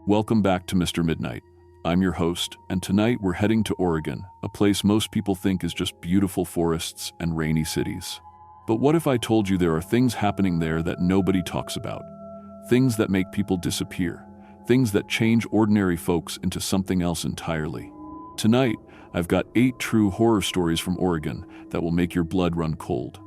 Welcome back to Mr. Midnight. I'm your host, and tonight we're heading to Oregon, a place most people think is just beautiful forests and rainy cities. But what if I told you there are things happening there that nobody talks about? Things that make people disappear. Things that change ordinary folks into something else entirely. Tonight, I've got 8 true horror stories from Oregon that will make your blood run cold.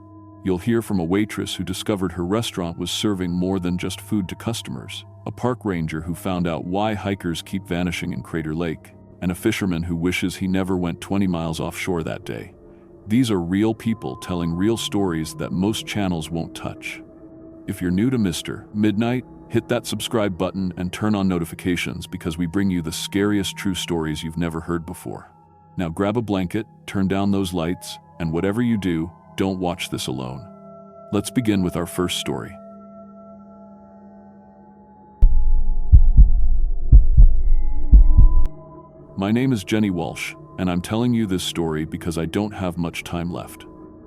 You'll hear from a waitress who discovered her restaurant was serving more than just food to customers, a park ranger who found out why hikers keep vanishing in Crater Lake, and a fisherman who wishes he never went 20 miles offshore that day. These are real people telling real stories that most channels won't touch. If you're new to Mr. Midnight, hit that subscribe button and turn on notifications because we bring you the scariest true stories you've never heard before. Now grab a blanket, turn down those lights, and whatever you do, don't watch this alone. Let's begin with our first story. My name is Jenny Walsh, and I'm telling you this story because I don't have much time left.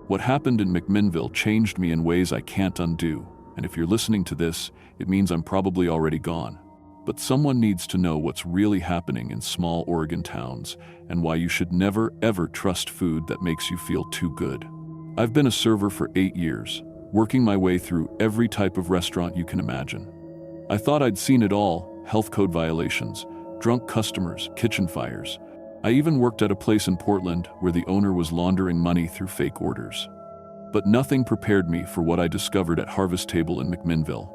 What happened in McMinnville changed me in ways I can't undo, and if you're listening to this, it means I'm probably already gone. But someone needs to know what's really happening in small Oregon towns and why you should never ever trust food that makes you feel too good. I've been a server for 8 years, working my way through every type of restaurant you can imagine. I thought I'd seen it all: health code violations, drunk customers, kitchen fires. I even worked at a place in Portland where the owner was laundering money through fake orders. But nothing prepared me for what I discovered at Harvest Table in McMinnville.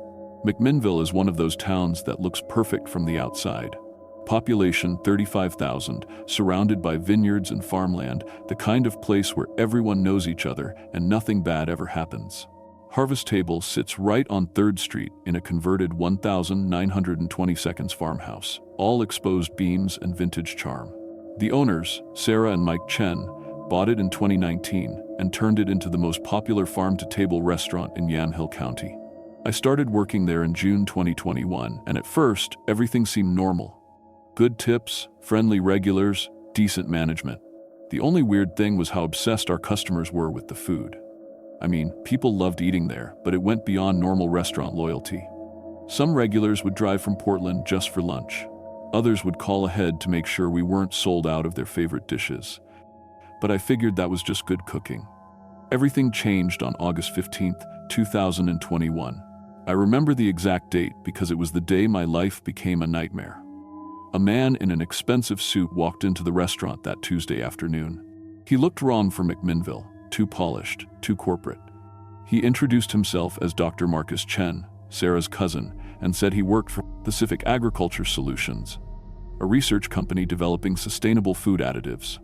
McMinnville is one of those towns that looks perfect from the outside. Population 35,000, surrounded by vineyards and farmland, the kind of place where everyone knows each other and nothing bad ever happens. Harvest Table sits right on 3rd Street in a converted 1,920 farmhouse, all exposed beams and vintage charm. The owners, Sarah and Mike Chen, bought it in 2019 and turned it into the most popular farm-to-table restaurant in Yamhill County. I started working there in June 2021, and at first, everything seemed normal. Good tips, friendly regulars, decent management. The only weird thing was how obsessed our customers were with the food. I mean, people loved eating there, but it went beyond normal restaurant loyalty. Some regulars would drive from Portland just for lunch. Others would call ahead to make sure we weren't sold out of their favorite dishes. But I figured that was just good cooking. Everything changed on August 15th, 2021. I remember the exact date because it was the day my life became a nightmare. A man in an expensive suit walked into the restaurant that Tuesday afternoon. He looked wrong for McMinnville, too polished, too corporate. He introduced himself as Dr. Marcus Chen, Sarah's cousin, and said he worked for Pacific Agriculture Solutions, a research company developing sustainable food additives.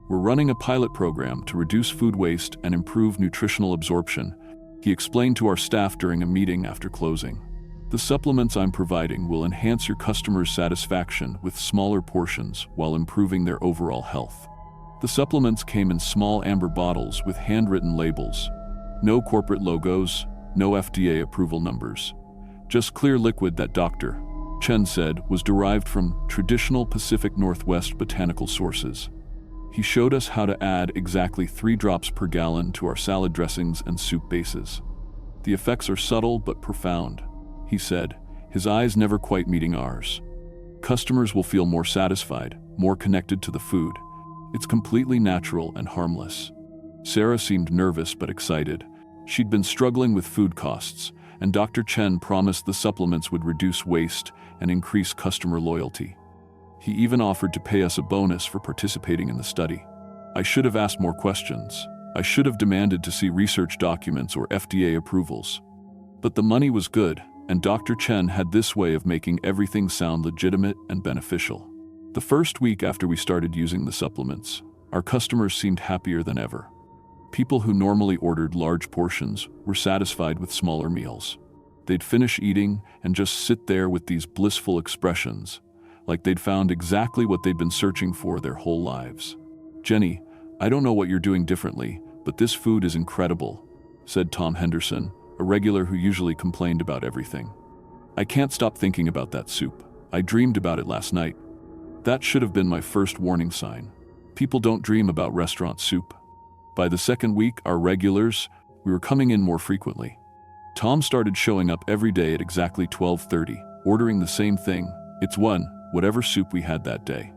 We're running a pilot program to reduce food waste and improve nutritional absorption, he explained to our staff during a meeting after closing. The supplements I'm providing will enhance your customers' satisfaction with smaller portions while improving their overall health. The supplements came in small amber bottles with handwritten labels. No corporate logos, no FDA approval numbers. Just clear liquid that Dr. Chen said was derived from traditional Pacific Northwest botanical sources. He showed us how to add exactly 3 drops per gallon to our salad dressings and soup bases. The effects are subtle but profound, he said, his eyes never quite meeting ours. Customers will feel more satisfied, more connected to the food. It's completely natural and harmless. Sarah seemed nervous but excited. She'd been struggling with food costs, and Dr. Chen promised the supplements would reduce waste and increase customer loyalty. He even offered to pay us a bonus for participating in the study. I should have asked more questions. I should have demanded to see research documents or FDA approvals. But the money was good, and Dr. Chen had this way of making everything sound legitimate and beneficial. The first week after we started using the supplements, our customers seemed happier than ever. People who normally ordered large portions were satisfied with smaller meals. They'd finish eating and just sit there with these blissful expressions, like they'd found exactly what they'd been searching for their whole lives. "Jenny, I don't know what you're doing differently, but this food is incredible," said Tom Henderson, a regular who usually complained about everything. "I can't stop thinking about that soup. I dreamed about it last night." That should have been my first warning sign. People don't dream about restaurant soup. By the second week, our regulars, we were coming in more frequently. Tom started showing up every day at exactly 12:30, ordering the same thing, It's whatever soup we had that day.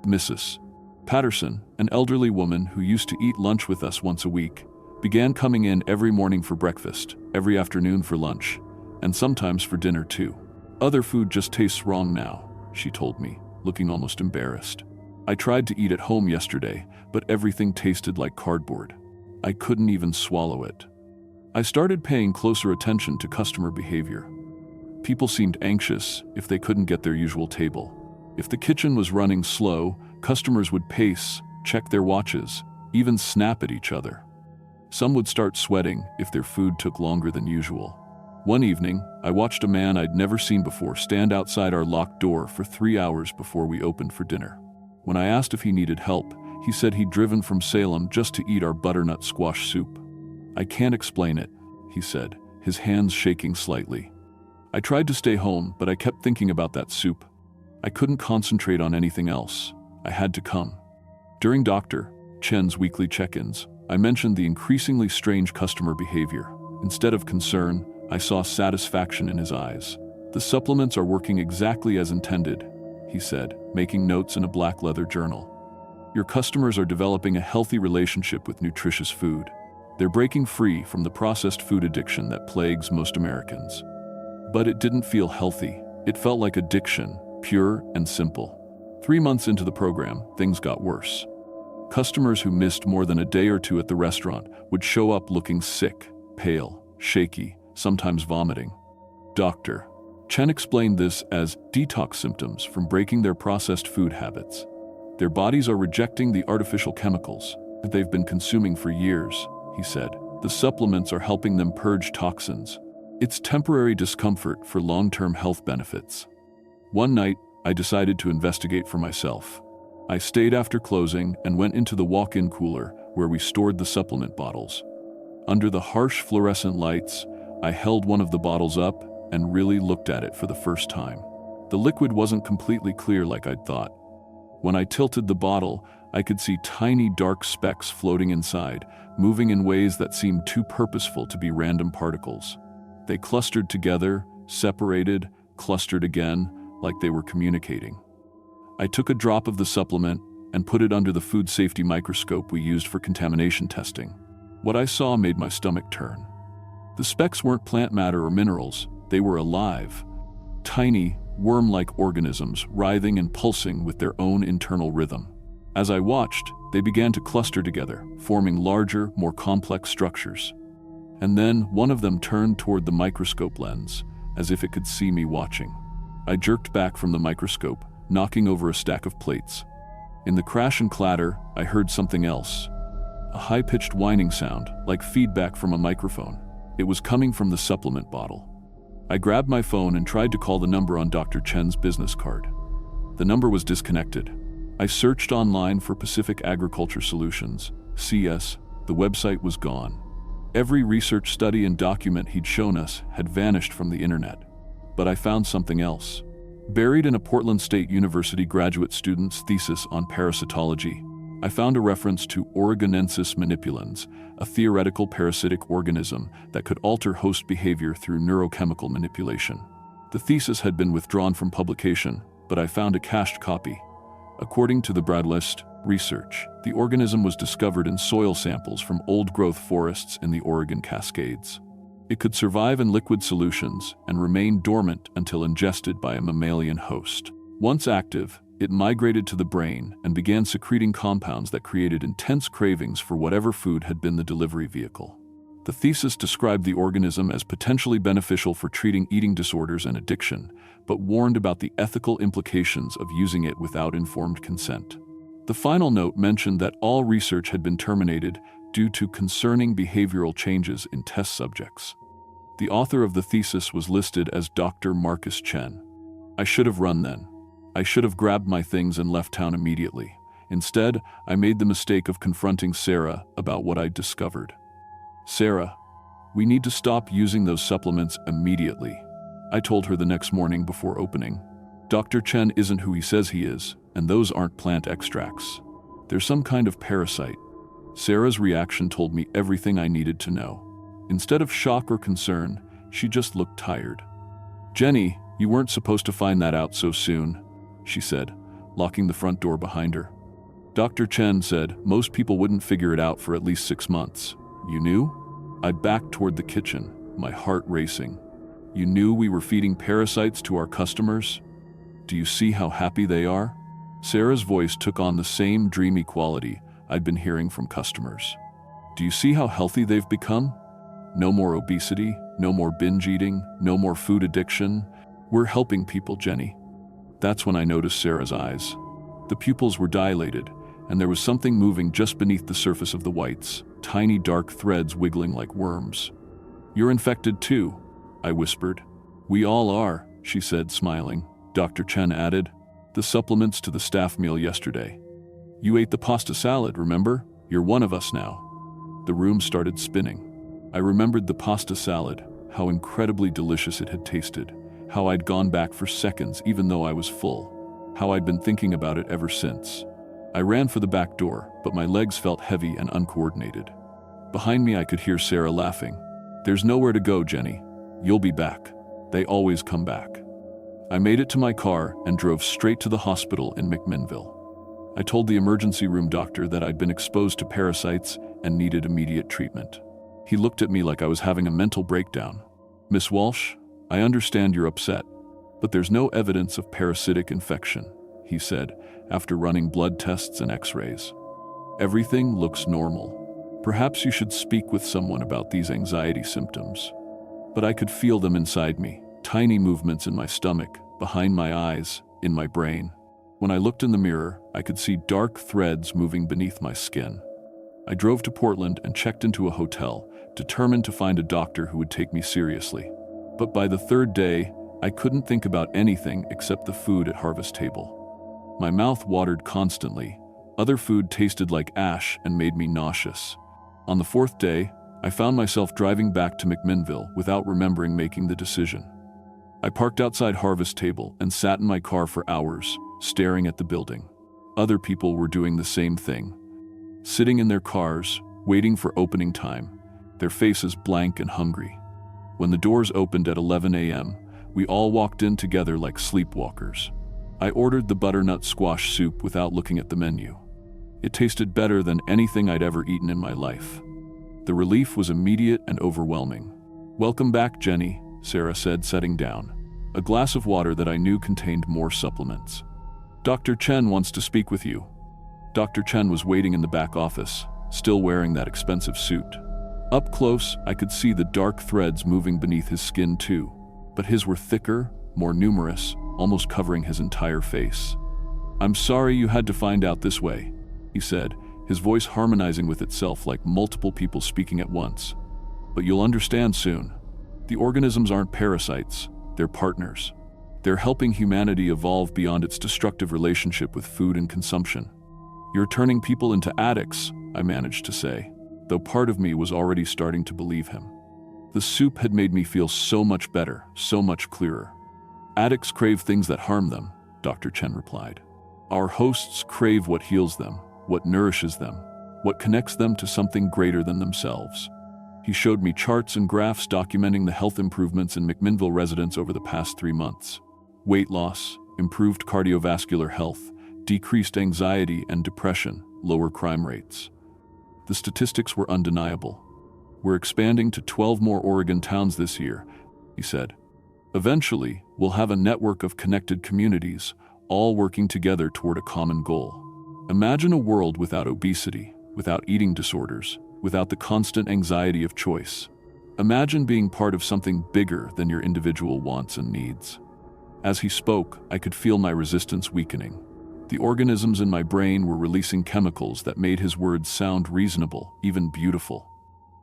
Mrs. Patterson, an elderly woman who used to eat lunch with us once a week, began coming in every morning for breakfast, every afternoon for lunch, and sometimes for dinner too. Other food just tastes wrong now, she told me, looking almost embarrassed. I tried to eat at home yesterday, but everything tasted like cardboard. I couldn't even swallow it. I started paying closer attention to customer behavior. People seemed anxious if they couldn't get their usual table. If the kitchen was running slow, customers would pace, check their watches, even snap at each other. Some would start sweating if their food took longer than usual. One evening, I watched a man I'd never seen before stand outside our locked door for 3 hours before we opened for dinner. When I asked if he needed help, he said he'd driven from Salem just to eat our butternut squash soup. I can't explain it, he said, his hands shaking slightly. I tried to stay home, but I kept thinking about that soup. I couldn't concentrate on anything else. I had to come. During Dr. Chen's weekly check-ins, I mentioned the increasingly strange customer behavior. Instead of concern, I saw satisfaction in his eyes. The supplements are working exactly as intended, he said, making notes in a black leather journal. Your customers are developing a healthy relationship with nutritious food. They're breaking free from the processed food addiction that plagues most Americans. But it didn't feel healthy. It felt like addiction, pure and simple. 3 months into the program, things got worse. Customers who missed more than a day or two at the restaurant would show up looking sick, pale, shaky, sometimes vomiting. Dr. Chen explained this as detox symptoms from breaking their processed food habits. Their bodies are rejecting the artificial chemicals that they've been consuming for years, he said. The supplements are helping them purge toxins. It's temporary discomfort for long-term health benefits. One night, I decided to investigate for myself. I stayed after closing and went into the walk-in cooler where we stored the supplement bottles. Under the harsh fluorescent lights, I held one of the bottles up and really looked at it for the first time. The liquid wasn't completely clear like I'd thought. When I tilted the bottle, I could see tiny dark specks floating inside, moving in ways that seemed too purposeful to be random particles. They clustered together, separated, clustered again, like they were communicating. I took a drop of the supplement and put it under the food safety microscope we used for contamination testing. What I saw made my stomach turn. The specks weren't plant matter or minerals, they were alive. Tiny, worm-like organisms writhing and pulsing with their own internal rhythm. As I watched, they began to cluster together, forming larger, more complex structures. And then one of them turned toward the microscope lens, as if it could see me watching. I jerked back from the microscope, knocking over a stack of plates. In the crash and clatter, I heard something else. A high-pitched whining sound, like feedback from a microphone. It was coming from the supplement bottle. I grabbed my phone and tried to call the number on Dr. Chen's business card. The number was disconnected. I searched online for Pacific Agriculture Solutions, CS. The website was gone. Every research study and document he'd shown us had vanished from the internet. But I found something else. Buried in a Portland State University graduate student's thesis on parasitology, I found a reference to Oregonensis manipulans, a theoretical parasitic organism that could alter host behavior through neurochemical manipulation. The thesis had been withdrawn from publication, but I found a cached copy. According to the Bradlist research, the organism was discovered in soil samples from old-growth forests in the Oregon Cascades. It could survive in liquid solutions and remain dormant until ingested by a mammalian host. Once active, it migrated to the brain and began secreting compounds that created intense cravings for whatever food had been the delivery vehicle. The thesis described the organism as potentially beneficial for treating eating disorders and addiction, but warned about the ethical implications of using it without informed consent. The final note mentioned that all research had been terminated due to concerning behavioral changes in test subjects. The author of the thesis was listed as Dr. Marcus Chen. I should have run then. I should have grabbed my things and left town immediately. Instead, I made the mistake of confronting Sarah about what I'd discovered. Sarah, we need to stop using those supplements immediately, I told her the next morning before opening. Dr. Chen isn't who he says he is, and those aren't plant extracts. They're some kind of parasite. Sarah's reaction told me everything I needed to know. Instead of shock or concern, she just looked tired. Jenny, You weren't supposed to find that out so soon, she said, locking the front door behind her. Dr. Chen said most people wouldn't figure it out for at least 6 months. You knew? I backed toward the kitchen, my heart racing. You knew we were feeding parasites to our customers? Do you see how happy they are? Sarah's voice took on the same dreamy quality I'd been hearing from customers. Do you see how healthy they've become? No more obesity, no more binge eating, no more food addiction. We're helping people, Jenny. That's when I noticed Sarah's eyes. The pupils were dilated, and there was something moving just beneath the surface of the whites, tiny dark threads wiggling like worms. You're infected too, I whispered. We all are, she said, smiling. Dr. Chen added, the supplements to the staff meal yesterday. You ate the pasta salad, remember? You're one of us now. The room started spinning. I remembered the pasta salad, how incredibly delicious it had tasted, how I'd gone back for seconds even though I was full, how I'd been thinking about it ever since. I ran for the back door, but my legs felt heavy and uncoordinated. Behind me I could hear Sarah laughing. There's nowhere to go, Jenny. You'll be back. They always come back. I made it to my car and drove straight to the hospital in McMinnville. I told the emergency room doctor that I'd been exposed to parasites and needed immediate treatment. He looked at me like I was having a mental breakdown. Miss Walsh, I understand you're upset, but there's no evidence of parasitic infection, he said, after running blood tests and x-rays. Everything looks normal. Perhaps you should speak with someone about these anxiety symptoms. But I could feel them inside me, tiny movements in my stomach, behind my eyes, in my brain. When I looked in the mirror, I could see dark threads moving beneath my skin. I drove to Portland and checked into a hotel, determined to find a doctor who would take me seriously. But by the third day, I couldn't think about anything except the food at Harvest Table. My mouth watered constantly. Other food tasted like ash and made me nauseous. On the fourth day, I found myself driving back to McMinnville without remembering making the decision. I parked outside Harvest Table and sat in my car for hours, staring at the building. Other people were doing the same thing. Sitting in their cars, waiting for opening time, their faces blank and hungry. When the doors opened at 11 a.m., we all walked in together like sleepwalkers. I ordered the butternut squash soup without looking at the menu. It tasted better than anything I'd ever eaten in my life. The relief was immediate and overwhelming. Welcome back, Jenny, Sarah said, setting down. A glass of water that I knew contained more supplements. Dr. Chen wants to speak with you. Dr. Chen was waiting in the back office, still wearing that expensive suit. Up close, I could see the dark threads moving beneath his skin too, but his were thicker, more numerous, almost covering his entire face. I'm sorry you had to find out this way, he said, his voice harmonizing with itself like multiple people speaking at once. But you'll understand soon. The organisms aren't parasites, they're partners. They're helping humanity evolve beyond its destructive relationship with food and consumption. You're turning people into addicts, I managed to say, though part of me was already starting to believe him. The soup had made me feel so much better, so much clearer. Addicts crave things that harm them, Dr. Chen replied. Our hosts crave what heals them, what nourishes them, what connects them to something greater than themselves. He showed me charts and graphs documenting the health improvements in McMinnville residents over the past 3 months. Weight loss, improved cardiovascular health, decreased anxiety and depression, lower crime rates. The statistics were undeniable. We're expanding to 12 more Oregon towns this year, he said. Eventually, we'll have a network of connected communities, all working together toward a common goal. Imagine a world without obesity, without eating disorders, without the constant anxiety of choice. Imagine being part of something bigger than your individual wants and needs. As he spoke, I could feel my resistance weakening. The organisms in my brain were releasing chemicals that made his words sound reasonable, even beautiful.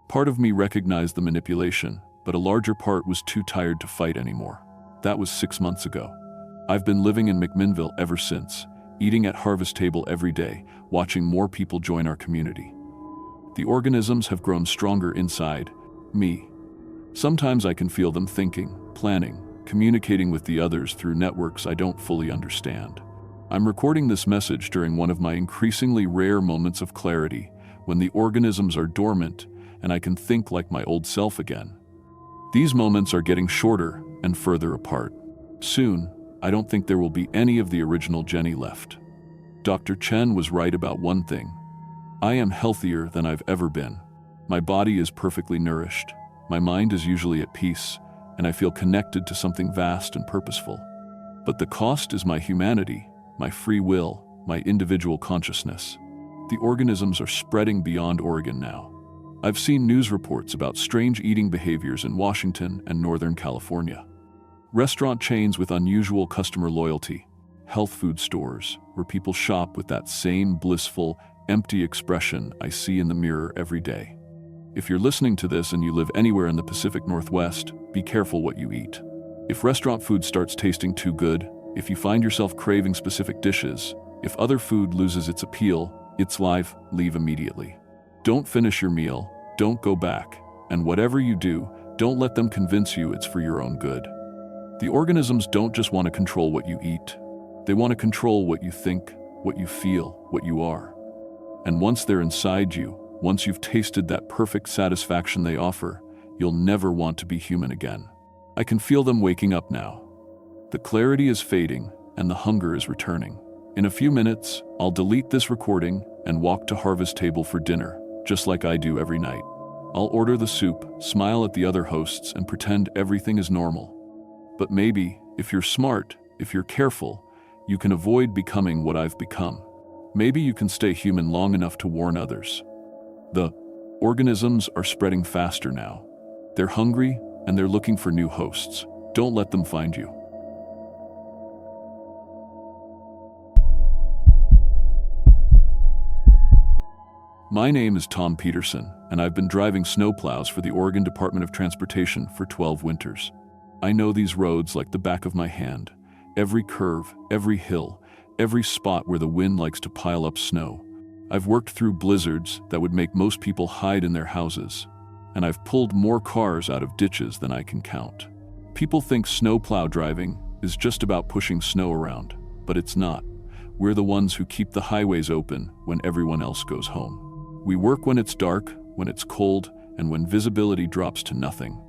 Part of me recognized the manipulation, but a larger part was too tired to fight anymore. That was 6 months ago. I've been living in McMinnville ever since, eating at Harvest Table every day, watching more people join our community. The organisms have grown stronger inside me. Sometimes I can feel them thinking, planning, communicating with the others through networks I don't fully understand. I'm recording this message during one of my increasingly rare moments of clarity, when the organisms are dormant and I can think like my old self again. These moments are getting shorter and further apart. Soon, I don't think there will be any of the original Jenny left. Dr. Chen was right about one thing. I am healthier than I've ever been. My body is perfectly nourished. My mind is usually at peace, and I feel connected to something vast and purposeful. But the cost is my humanity, my free will, my individual consciousness. The organisms are spreading beyond Oregon now. I've seen news reports about strange eating behaviors in Washington and Northern California. Restaurant chains with unusual customer loyalty, health food stores where people shop with that same blissful, empty expression I see in the mirror every day. If you're listening to this and you live anywhere in the Pacific Northwest, be careful what you eat. If restaurant food starts tasting too good, if you find yourself craving specific dishes, if other food loses its appeal, its life, leave immediately. Don't finish your meal, don't go back, and whatever you do, don't let them convince you it's for your own good. The organisms don't just want to control what you eat. They want to control what you think, what you feel, what you are. And once they're inside you, once you've tasted that perfect satisfaction they offer, you'll never want to be human again. I can feel them waking up now. The clarity is fading, and the hunger is returning. In a few minutes, I'll delete this recording and walk to Harvest Table for dinner, just like I do every night. I'll order the soup, smile at the other hosts, and pretend everything is normal. But maybe, if you're smart, if you're careful, you can avoid becoming what I've become. Maybe you can stay human long enough to warn others. The organisms are spreading faster now. They're hungry, and they're looking for new hosts. Don't let them find you. My name is Tom Peterson, and I've been driving snowplows for the Oregon Department of Transportation for 12 winters. I know these roads like the back of my hand. Every curve, every hill, every spot where the wind likes to pile up snow. I've worked through blizzards that would make most people hide in their houses, and I've pulled more cars out of ditches than I can count. People think snowplow driving is just about pushing snow around, but it's not. We're the ones who keep the highways open when everyone else goes home. We work when it's dark, when it's cold, and when visibility drops to nothing.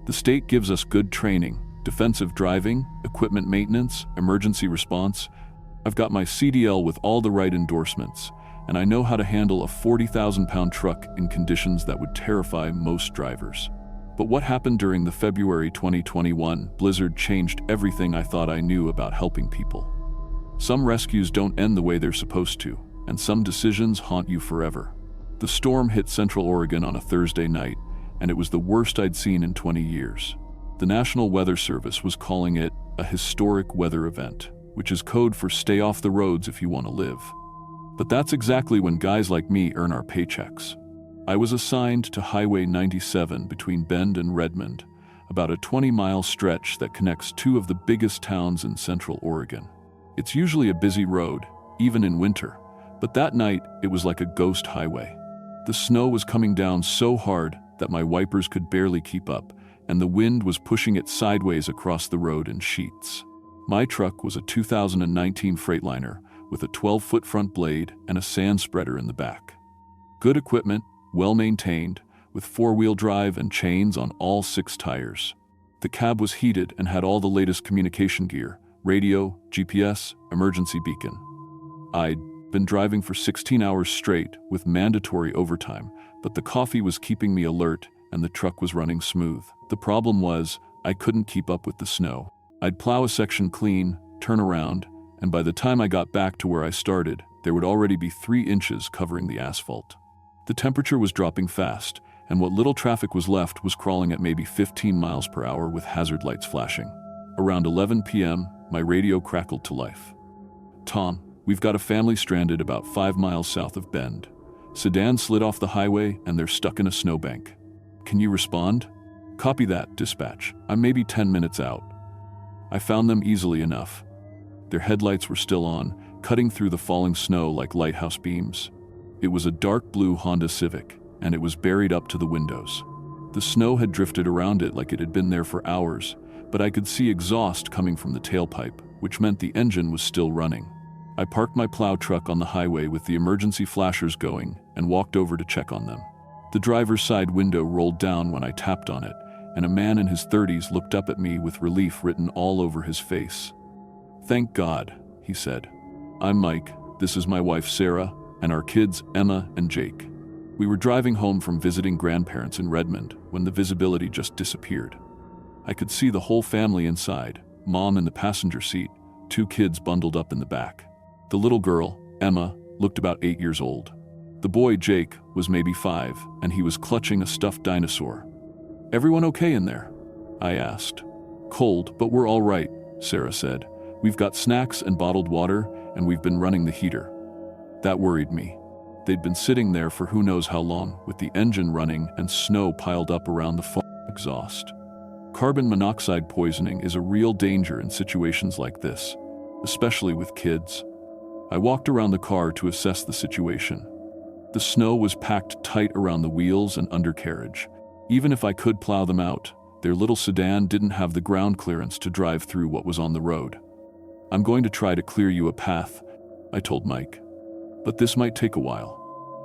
The state gives us good training, defensive driving, equipment maintenance, emergency response. I've got my CDL with all the right endorsements, and I know how to handle a 40,000-pound truck in conditions that would terrify most drivers. But what happened during the February 2021 blizzard changed everything I thought I knew about helping people. Some rescues don't end the way they're supposed to, and some decisions haunt you forever. The storm hit Central Oregon on a Thursday night, and it was the worst I'd seen in 20 years. The National Weather Service was calling it a historic weather event, which is code for stay off the roads if you want to live. But that's exactly when guys like me earn our paychecks. I was assigned to Highway 97 between Bend and Redmond, about a 20-mile stretch that connects two of the biggest towns in Central Oregon. It's usually a busy road, even in winter, but that night it was like a ghost highway. The snow was coming down so hard that my wipers could barely keep up, and the wind was pushing it sideways across the road in sheets. My truck was a 2019 Freightliner, with a 12-foot front blade and a sand spreader in the back. Good equipment, well-maintained, with four-wheel drive and chains on all 6 tires. The cab was heated and had all the latest communication gear, radio, GPS, emergency beacon. I'd been driving for 16 hours straight with mandatory overtime, but the coffee was keeping me alert and the truck was running smooth. The problem was, I couldn't keep up with the snow. I'd plow a section clean, turn around, and by the time I got back to where I started, there would already be 3 inches covering the asphalt. The temperature was dropping fast, and what little traffic was left was crawling at maybe 15 miles per hour with hazard lights flashing. Around 11 p.m., my radio crackled to life. "Tom, we've got a family stranded about 5 miles south of Bend. Sedan slid off the highway and they're stuck in a snowbank. Can you respond?" "Copy that, dispatch. I'm maybe 10 minutes out." I found them easily enough. Their headlights were still on, cutting through the falling snow like lighthouse beams. It was a dark blue Honda Civic, and it was buried up to the windows. The snow had drifted around it like it had been there for hours, but I could see exhaust coming from the tailpipe, which meant the engine was still running. I parked my plow truck on the highway with the emergency flashers going and walked over to check on them. The driver's side window rolled down when I tapped on it, and a man in his 30s looked up at me with relief written all over his face. "Thank God," he said. "I'm Mike, this is my wife Sarah, and our kids Emma and Jake." We were driving home from visiting grandparents in Redmond when the visibility just disappeared. I could see the whole family inside, Mom in the passenger seat, 2 kids bundled up in the back. The little girl, Emma, looked about 8 years old. The boy, Jake, was maybe 5, and he was clutching a stuffed dinosaur. "Everyone okay in there?" I asked. "Cold, but we're all right," Sarah said. "We've got snacks and bottled water, and we've been running the heater." That worried me. They'd been sitting there for who knows how long, with the engine running and snow piled up around the exhaust. Carbon monoxide poisoning is a real danger in situations like this, especially with kids. I walked around the car to assess the situation. The snow was packed tight around the wheels and undercarriage. Even if I could plow them out, their little sedan didn't have the ground clearance to drive through what was on the road. "I'm going to try to clear you a path," I told Mike. "But this might take a while."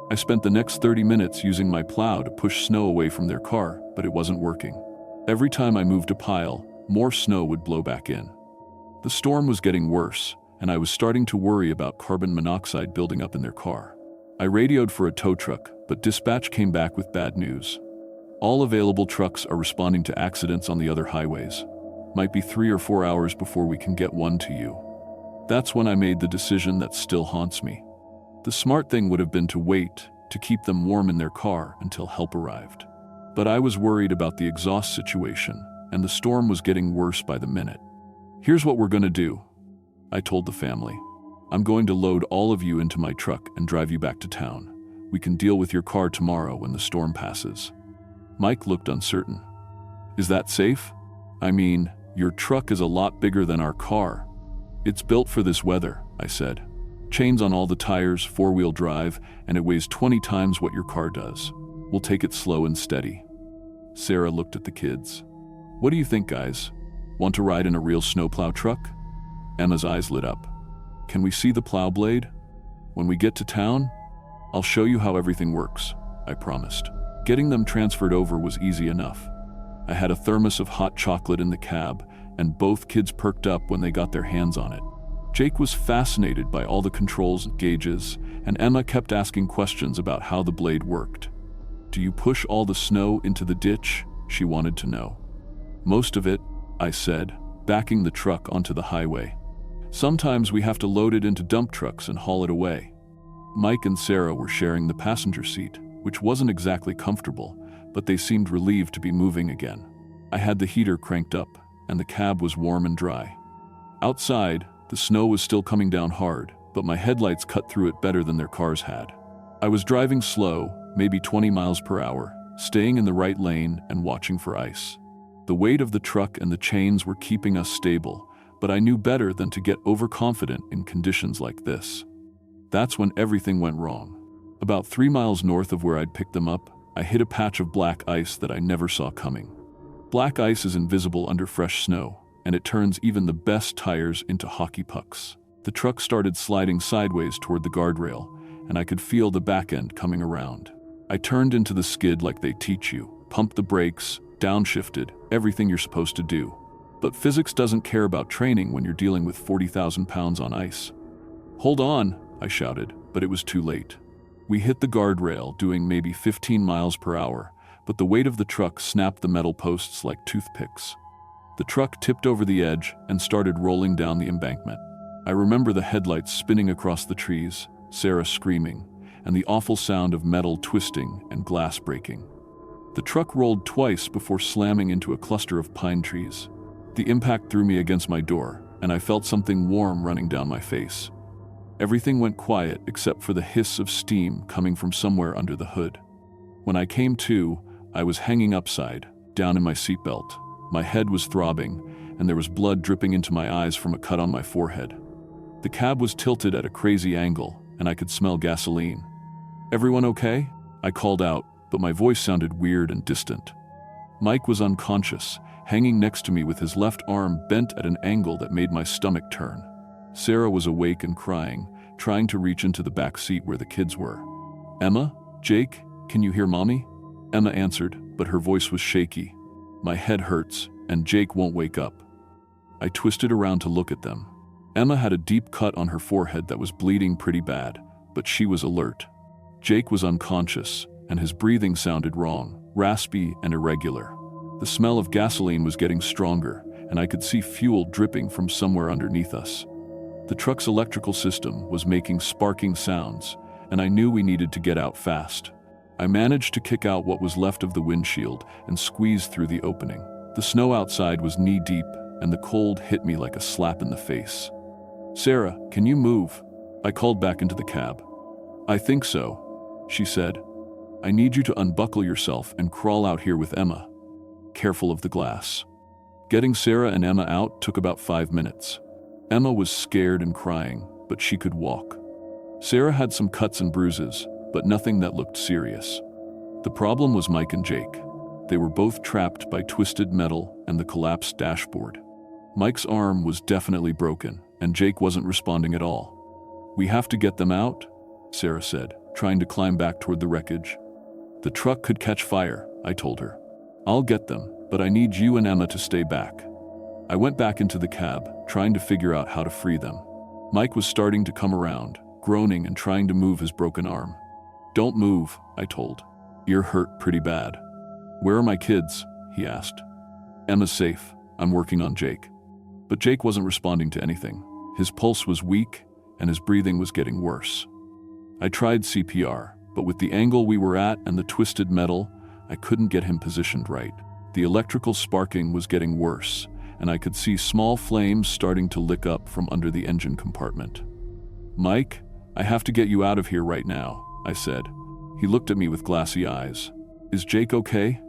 I spent the next 30 minutes using my plow to push snow away from their car, but it wasn't working. Every time I moved a pile, more snow would blow back in. The storm was getting worse, and I was starting to worry about carbon monoxide building up in their car. I radioed for a tow truck, but dispatch came back with bad news. All available trucks are responding to accidents on the other highways. Might be 3 or 4 hours before we can get one to you. That's when I made the decision that still haunts me. The smart thing would have been to wait, to keep them warm in their car until help arrived. But I was worried about the exhaust situation, and the storm was getting worse by the minute. "Here's what we're going to do," I told the family. "I'm going to load all of you into my truck and drive you back to town. We can deal with your car tomorrow when the storm passes." Mike looked uncertain. "Is that safe? I mean, your truck is a lot bigger than our car." "It's built for this weather," I said. "Chains on all the tires, 4-wheel drive, and it weighs 20 times what your car does. We'll take it slow and steady." Sarah looked at the kids. "What do you think, guys? Want to ride in a real snowplow truck?" Emma's eyes lit up. "Can we see the plow blade? When we get to town, I'll show you how everything works," I promised. Getting them transferred over was easy enough. I had a thermos of hot chocolate in the cab, and both kids perked up when they got their hands on it. Jake was fascinated by all the controls and gauges, and Emma kept asking questions about how the blade worked. "Do you push all the snow into the ditch?" she wanted to know. "Most of it," I said, backing the truck onto the highway. "Sometimes we have to load it into dump trucks and haul it away." Mike and Sarah were sharing the passenger seat, which wasn't exactly comfortable, but they seemed relieved to be moving again. I had the heater cranked up, and the cab was warm and dry. Outside, the snow was still coming down hard, but my headlights cut through it better than their cars had. I was driving slow, maybe 20 miles per hour, staying in the right lane and watching for ice. The weight of the truck and the chains were keeping us stable, but I knew better than to get overconfident in conditions like this. That's when everything went wrong. About 3 miles north of where I'd picked them up, I hit a patch of black ice that I never saw coming. Black ice is invisible under fresh snow, and it turns even the best tires into hockey pucks. The truck started sliding sideways toward the guardrail, and I could feel the back end coming around. I turned into the skid like they teach you, pumped the brakes, downshifted, everything you're supposed to do. But physics doesn't care about training when you're dealing with 40,000 pounds on ice. "Hold on," I shouted, but it was too late. We hit the guardrail, doing maybe 15 miles per hour, but the weight of the truck snapped the metal posts like toothpicks. The truck tipped over the edge and started rolling down the embankment. I remember the headlights spinning across the trees, Sarah screaming, and the awful sound of metal twisting and glass breaking. The truck rolled twice before slamming into a cluster of pine trees. The impact threw me against my door, and I felt something warm running down my face. Everything went quiet except for the hiss of steam coming from somewhere under the hood. When I came to, I was hanging upside, down in my seatbelt. My head was throbbing, and there was blood dripping into my eyes from a cut on my forehead. The cab was tilted at a crazy angle, and I could smell gasoline. "Everyone okay?" I called out, but my voice sounded weird and distant. Mike was unconscious, hanging next to me with his left arm bent at an angle that made my stomach turn. Sarah was awake and crying, trying to reach into the back seat where the kids were. "Emma? Jake? Can you hear Mommy?" Emma answered, but her voice was shaky. My head hurts, and Jake won't wake up. I twisted around to look at them. Emma had a deep cut on her forehead that was bleeding pretty bad, but she was alert. Jake was unconscious, and his breathing sounded wrong, raspy and irregular. The smell of gasoline was getting stronger, and I could see fuel dripping from somewhere underneath us. The truck's electrical system was making sparking sounds, and I knew we needed to get out fast. I managed to kick out what was left of the windshield and squeeze through the opening. The snow outside was knee-deep, and the cold hit me like a slap in the face. "Sarah, can you move?" I called back into the cab. "I think so," she said. "I need you to unbuckle yourself and crawl out here with Emma. Careful of the glass." Getting Sarah and Emma out took about 5 minutes. Emma was scared and crying, but she could walk. Sarah had some cuts and bruises, but nothing that looked serious. The problem was Mike and Jake. They were both trapped by twisted metal and the collapsed dashboard. Mike's arm was definitely broken, and Jake wasn't responding at all. "We have to get them out," Sarah said, trying to climb back toward the wreckage. "The truck could catch fire," I told her. "I'll get them, but I need you and Emma to stay back." I went back into the cab, trying to figure out how to free them. Mike was starting to come around, groaning and trying to move his broken arm. "Don't move," I told. "You're hurt pretty bad." "Where are my kids?" he asked. "Emma's safe. I'm working on Jake." But Jake wasn't responding to anything. His pulse was weak, and his breathing was getting worse. I tried CPR, but with the angle we were at and the twisted metal, I couldn't get him positioned right. The electrical sparking was getting worse, and I could see small flames starting to lick up from under the engine compartment. "Mike, I have to get you out of here right now," I said. He looked at me with glassy eyes. "Is Jake okay?"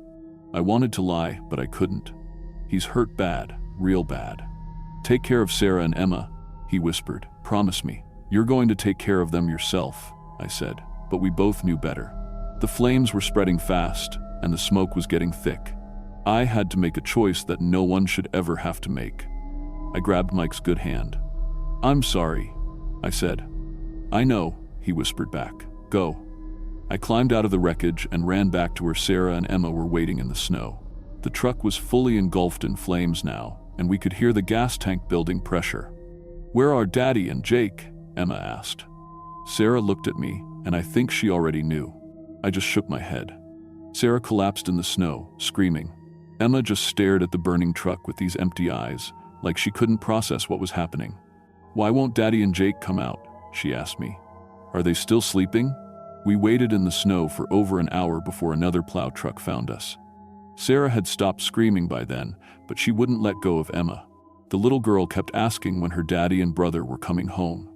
I wanted to lie, but I couldn't. "He's hurt bad, real bad." "Take care of Sarah and Emma," he whispered. "Promise me. You're going to take care of them yourself," I said, but we both knew better. The flames were spreading fast, and the smoke was getting thick. I had to make a choice that no one should ever have to make. I grabbed Mike's good hand. "I'm sorry," I said. "I know," he whispered back. "Go." I climbed out of the wreckage and ran back to where Sarah and Emma were waiting in the snow. The truck was fully engulfed in flames now, and we could hear the gas tank building pressure. "Where are Daddy and Jake?" Emma asked. Sarah looked at me, and I think she already knew. I just shook my head. Sarah collapsed in the snow, screaming. Emma just stared at the burning truck with these empty eyes, like she couldn't process what was happening. "Why won't Daddy and Jake come out?" she asked me. "Are they still sleeping?" We waited in the snow for over an hour before another plow truck found us. Sarah had stopped screaming by then, but she wouldn't let go of Emma. The little girl kept asking when her daddy and brother were coming home.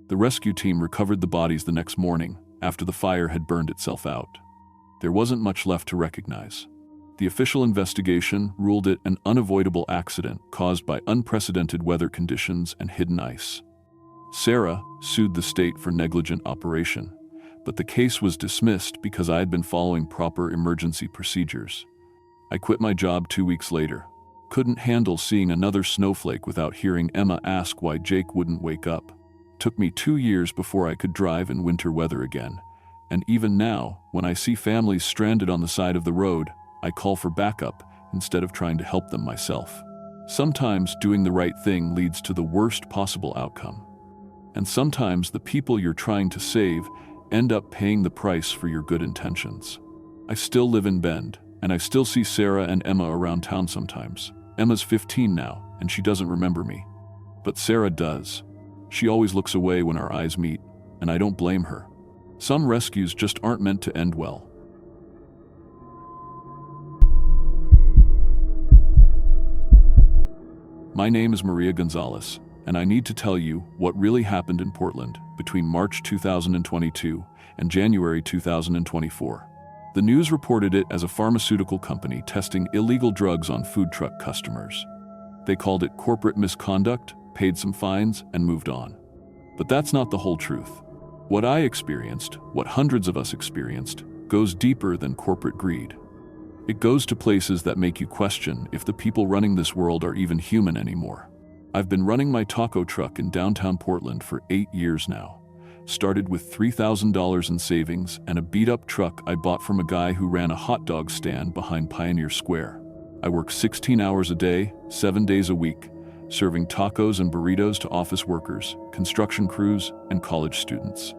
The rescue team recovered the bodies the next morning, after the fire had burned itself out. There wasn't much left to recognize. The official investigation ruled it an unavoidable accident caused by unprecedented weather conditions and hidden ice. Sarah sued the state for negligent operation, but the case was dismissed because I had been following proper emergency procedures. I quit my job 2 weeks later. Couldn't handle seeing another snowflake without hearing Emma ask why Jake wouldn't wake up. Took me 2 years before I could drive in winter weather again. And even now, when I see families stranded on the side of the road, I call for backup instead of trying to help them myself. Sometimes doing the right thing leads to the worst possible outcome. And sometimes the people you're trying to save end up paying the price for your good intentions. I still live in Bend, and I still see Sarah and Emma around town sometimes. Emma's 15 now, and she doesn't remember me. But Sarah does. She always looks away when our eyes meet, and I don't blame her. Some rescues just aren't meant to end well. My name is Maria Gonzalez, and I need to tell you what really happened in Portland between March 2022 and January 2024. The news reported it as a pharmaceutical company testing illegal drugs on food truck customers. They called it corporate misconduct, paid some fines, and moved on. But that's not the whole truth. What I experienced, what hundreds of us experienced, goes deeper than corporate greed. It goes to places that make you question if the people running this world are even human anymore. I've been running my taco truck in downtown Portland for 8 years now. Started with $3,000 in savings and a beat-up truck I bought from a guy who ran a hot dog stand behind Pioneer Square. I work 16 hours a day, 7 days a week, serving tacos and burritos to office workers, construction crews, and college students.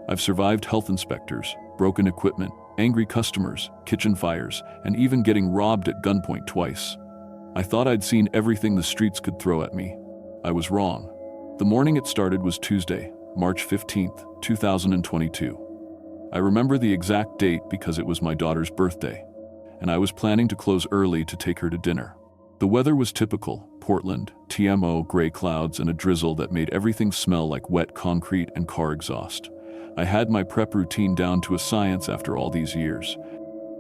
I've survived health inspectors, broken equipment, angry customers, kitchen fires, and even getting robbed at gunpoint twice. I thought I'd seen everything the streets could throw at me. I was wrong. The morning it started was Tuesday, March 15th, 2022. I remember the exact date because it was my daughter's birthday, and I was planning to close early to take her to dinner. The weather was typical: Portland, TMO, gray clouds, and a drizzle that made everything smell like wet concrete and car exhaust. I had my prep routine down to a science after all these years.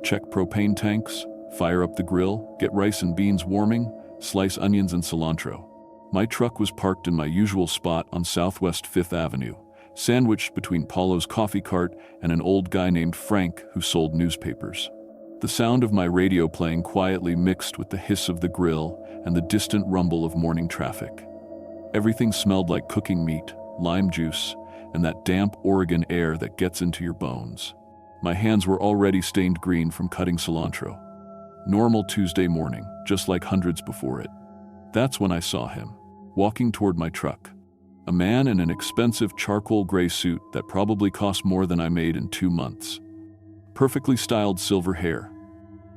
Check propane tanks, fire up the grill, get rice and beans warming, slice onions and cilantro. My truck was parked in my usual spot on Southwest 5th Avenue, sandwiched between Paulo's coffee cart and an old guy named Frank who sold newspapers. The sound of my radio playing quietly mixed with the hiss of the grill and the distant rumble of morning traffic. Everything smelled like cooking meat, lime juice, and that damp Oregon air that gets into your bones. My hands were already stained green from cutting cilantro. Normal Tuesday morning, just like hundreds before it. That's when I saw him, walking toward my truck. A man in an expensive charcoal gray suit that probably cost more than I made in 2 months. Perfectly styled silver hair,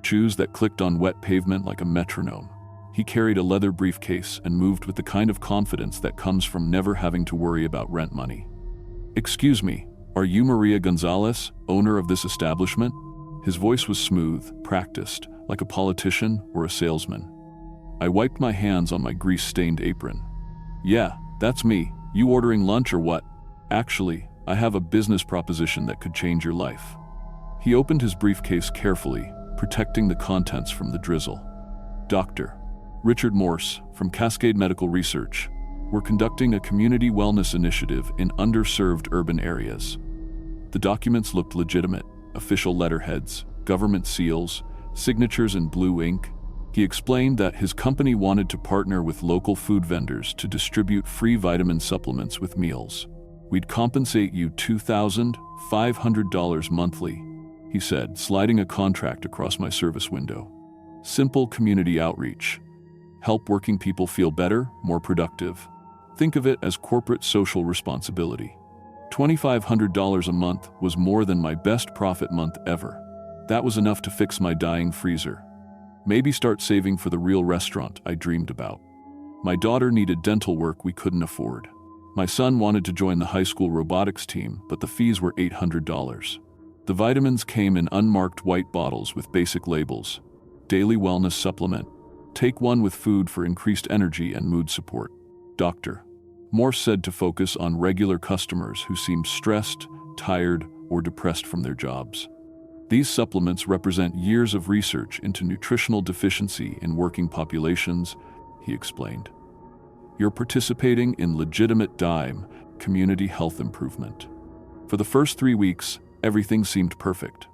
shoes that clicked on wet pavement like a metronome. He carried a leather briefcase and moved with the kind of confidence that comes from never having to worry about rent money. "Excuse me, are you Maria Gonzalez, owner of this establishment?" His voice was smooth, practiced, like a politician or a salesman. I wiped my hands on my grease-stained apron. "Yeah, that's me. You ordering lunch or what? Actually, I have a business proposition that could change your life." He opened his briefcase carefully, protecting the contents from the drizzle. "Dr. Richard Morse, from Cascade Medical Research. We're conducting a community wellness initiative in underserved urban areas." The documents looked legitimate: official letterheads, government seals, signatures in blue ink. He explained that his company wanted to partner with local food vendors to distribute free vitamin supplements with meals. "We'd compensate you $2,500 monthly," he said, sliding a contract across my service window. "Simple community outreach. Help working people feel better, more productive. Think of it as corporate social responsibility." $2,500 a month was more than my best profit month ever. That was enough to fix my dying freezer. Maybe start saving for the real restaurant I dreamed about. My daughter needed dental work we couldn't afford. My son wanted to join the high school robotics team, but the fees were $800. The vitamins came in unmarked white bottles with basic labels. Daily wellness supplement. Take one with food for increased energy and mood support. Dr. Morse said to focus on regular customers who seemed stressed, tired, or depressed from their jobs. These supplements represent years of research into nutritional deficiency in working populations, he explained. You're participating in legitimate DIME, community health improvement. For the first 3 weeks, everything seemed perfect.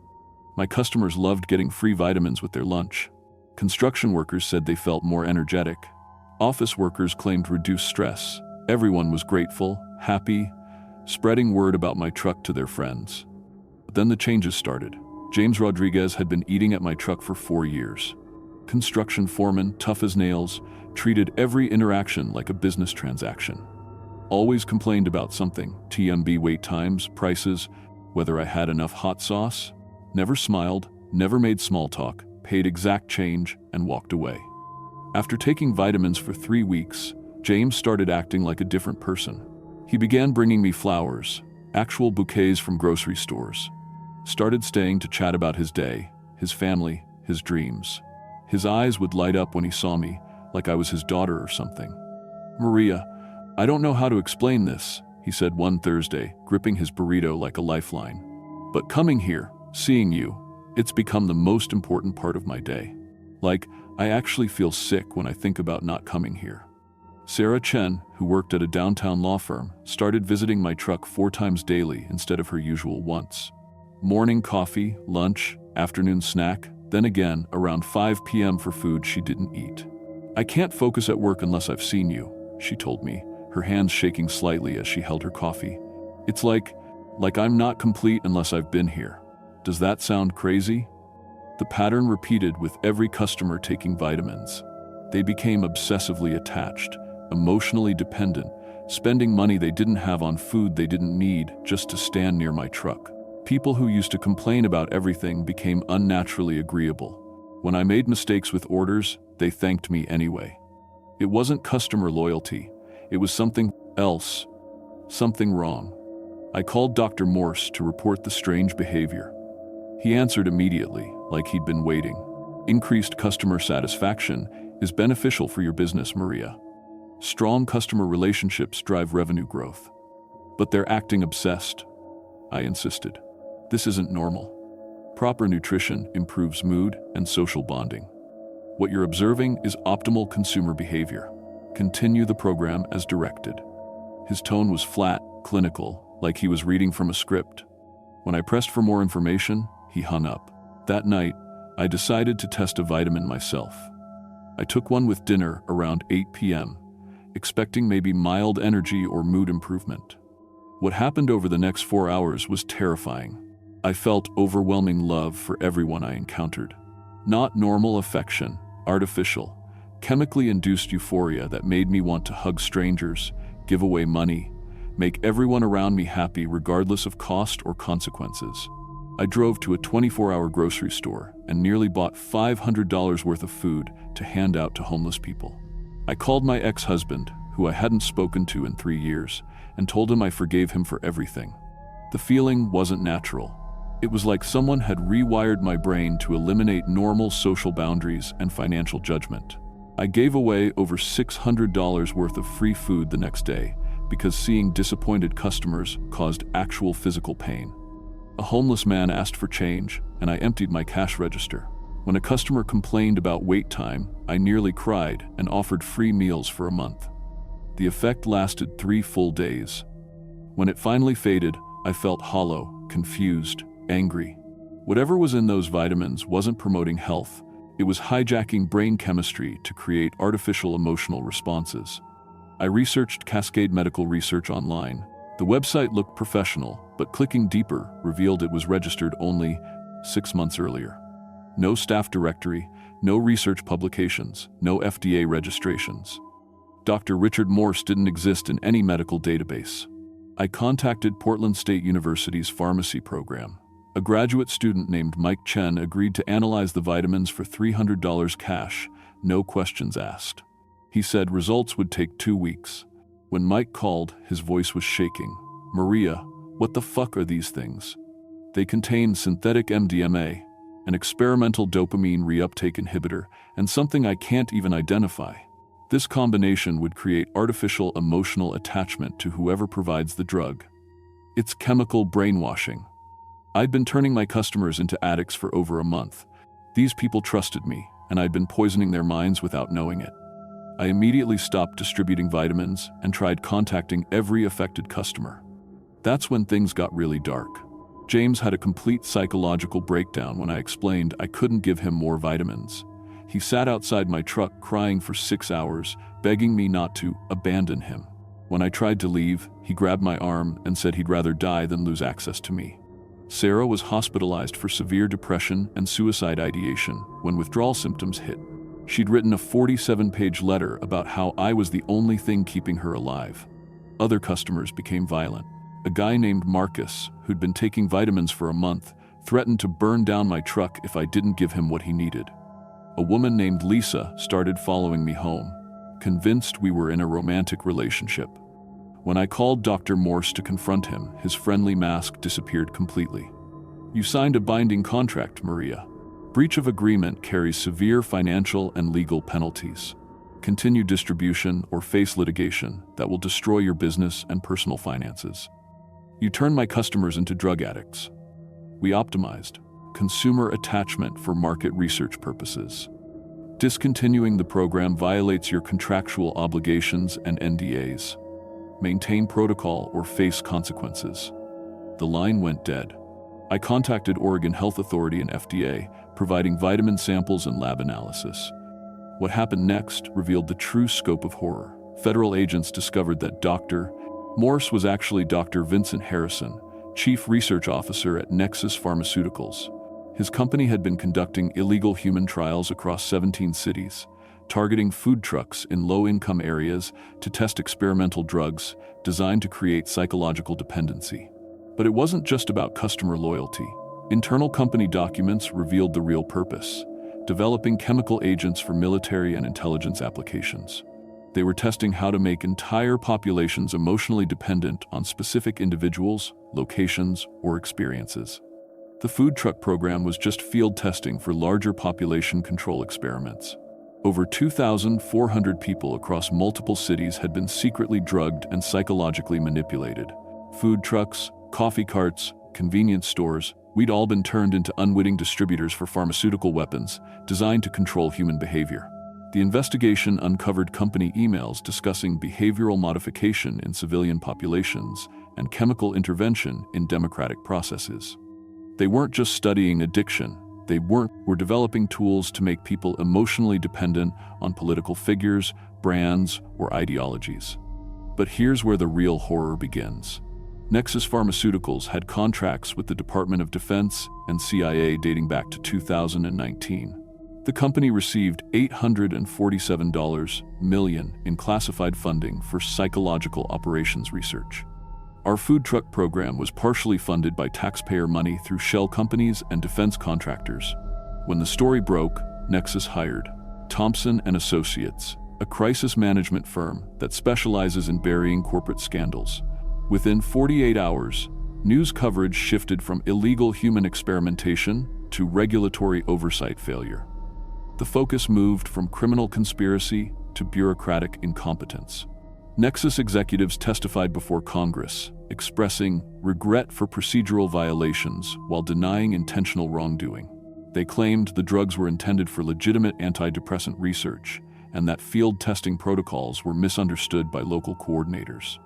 My customers loved getting free vitamins with their lunch. Construction workers said they felt more energetic. Office workers claimed reduced stress. Everyone was grateful, happy, spreading word about my truck to their friends. But then the changes started. James Rodriguez had been eating at my truck for 4 years. Construction foreman, tough as nails, treated every interaction like a business transaction. Always complained about something: TMB wait times, prices, whether I had enough hot sauce. Never smiled, never made small talk, paid exact change, and walked away. After taking vitamins for 3 weeks, James started acting like a different person. He began bringing me flowers, actual bouquets from grocery stores. Started staying to chat about his day, his family, his dreams. His eyes would light up when he saw me, like I was his daughter or something. "Maria, I don't know how to explain this," he said one Thursday, gripping his burrito like a lifeline. "But coming here, seeing you, it's become the most important part of my day. Like, I actually feel sick when I think about not coming here." Sarah Chen, who worked at a downtown law firm, started visiting my truck 4 times daily instead of her usual once. Morning coffee, lunch, afternoon snack, then again around 5 p.m. for food she didn't eat. "I can't focus at work unless I've seen you," she told me, her hands shaking slightly as she held her coffee. "It's like I'm not complete unless I've been here. Does that sound crazy?" The pattern repeated with every customer taking vitamins. They became obsessively attached, emotionally dependent, spending money they didn't have on food they didn't need just to stand near my truck. People who used to complain about everything became unnaturally agreeable. When I made mistakes with orders, they thanked me anyway. It wasn't customer loyalty. It was something else, something wrong. I called Dr. Morse to report the strange behavior. He answered immediately, like he'd been waiting. Increased customer satisfaction is beneficial for your business, Maria. Strong customer relationships drive revenue growth. But they're acting obsessed. I insisted. This isn't normal. Proper nutrition improves mood and social bonding. What you're observing is optimal consumer behavior. Continue the program as directed. His tone was flat, clinical, like he was reading from a script. When I pressed for more information, he hung up. That night, I decided to test a vitamin myself. I took one with dinner around 8 p.m., expecting maybe mild energy or mood improvement. What happened over the next 4 hours was terrifying. I felt overwhelming love for everyone I encountered. Not normal affection, artificial, chemically induced euphoria that made me want to hug strangers, give away money, make everyone around me happy regardless of cost or consequences. I drove to a 24-hour grocery store and nearly bought $500 worth of food to hand out to homeless people. I called my ex-husband, who I hadn't spoken to in 3 years, and told him I forgave him for everything. The feeling wasn't natural. It was like someone had rewired my brain to eliminate normal social boundaries and financial judgment. I gave away over $600 worth of free food the next day because seeing disappointed customers caused actual physical pain. A homeless man asked for change, and I emptied my cash register. When a customer complained about wait time, I nearly cried and offered free meals for a month. The effect lasted 3 full days. When it finally faded, I felt hollow, confused, angry. Whatever was in those vitamins wasn't promoting health. It was hijacking brain chemistry to create artificial emotional responses. I researched Cascade Medical Research online. The website looked professional, but clicking deeper revealed it was registered only 6 months earlier. No staff directory, no research publications, no FDA registrations. Dr. Richard Morse didn't exist in any medical database. I contacted Portland State University's pharmacy program. A graduate student named Mike Chen agreed to analyze the vitamins for $300 cash, no questions asked. He said results would take 2 weeks. When Mike called, his voice was shaking. "Maria, what the fuck are these things? They contain synthetic MDMA, an experimental dopamine reuptake inhibitor, and something I can't even identify. This combination would create artificial emotional attachment to whoever provides the drug. It's chemical brainwashing. I'd been turning my customers into addicts for over a month. These people trusted me, and I'd been poisoning their minds without knowing it. I immediately stopped distributing vitamins and tried contacting every affected customer. That's when things got really dark. James had a complete psychological breakdown when I explained I couldn't give him more vitamins. He sat outside my truck crying for 6 hours, begging me not to abandon him. When I tried to leave, he grabbed my arm and said he'd rather die than lose access to me. Sarah was hospitalized for severe depression and suicide ideation when withdrawal symptoms hit. She'd written a 47-page letter about how I was the only thing keeping her alive. Other customers became violent. A guy named Marcus, who'd been taking vitamins for a month, threatened to burn down my truck if I didn't give him what he needed. A woman named Lisa started following me home, convinced we were in a romantic relationship. When I called Dr. Morse to confront him, his friendly mask disappeared completely. "You signed a binding contract, Maria. Breach of agreement carries severe financial and legal penalties. Continue distribution or face litigation that will destroy your business and personal finances. You turn my customers into drug addicts." We optimized consumer attachment for market research purposes. Discontinuing the program violates your contractual obligations and NDAs. Maintain protocol or face consequences. The line went dead. I contacted Oregon Health Authority and FDA, providing vitamin samples and lab analysis. What happened next revealed the true scope of horror. Federal agents discovered that Dr. Morse was actually Dr. Vincent Harrison, Chief Research Officer at Nexus Pharmaceuticals. His company had been conducting illegal human trials across 17 cities, targeting food trucks in low-income areas to test experimental drugs designed to create psychological dependency. But it wasn't just about customer loyalty. Internal company documents revealed the real purpose: developing chemical agents for military and intelligence applications. They were testing how to make entire populations emotionally dependent on specific individuals, locations, or experiences. The food truck program was just field testing for larger population control experiments. Over 2,400 people across multiple cities had been secretly drugged and psychologically manipulated. Food trucks, coffee carts, convenience stores, we'd all been turned into unwitting distributors for pharmaceutical weapons designed to control human behavior. The investigation uncovered company emails discussing behavioral modification in civilian populations and chemical intervention in democratic processes. They weren't just studying addiction. They were developing tools to make people emotionally dependent on political figures, brands, or ideologies. But here's where the real horror begins. Nexus Pharmaceuticals had contracts with the Department of Defense and CIA dating back to 2019. The company received $847 million in classified funding for psychological operations research. Our food truck program was partially funded by taxpayer money through shell companies and defense contractors. When the story broke, Nexus hired Thompson & Associates, a crisis management firm that specializes in burying corporate scandals. Within 48 hours, news coverage shifted from illegal human experimentation to regulatory oversight failure. The focus moved from criminal conspiracy to bureaucratic incompetence. Nexus executives testified before Congress, expressing regret for procedural violations while denying intentional wrongdoing. They claimed the drugs were intended for legitimate antidepressant research and that field testing protocols were misunderstood by local coordinators.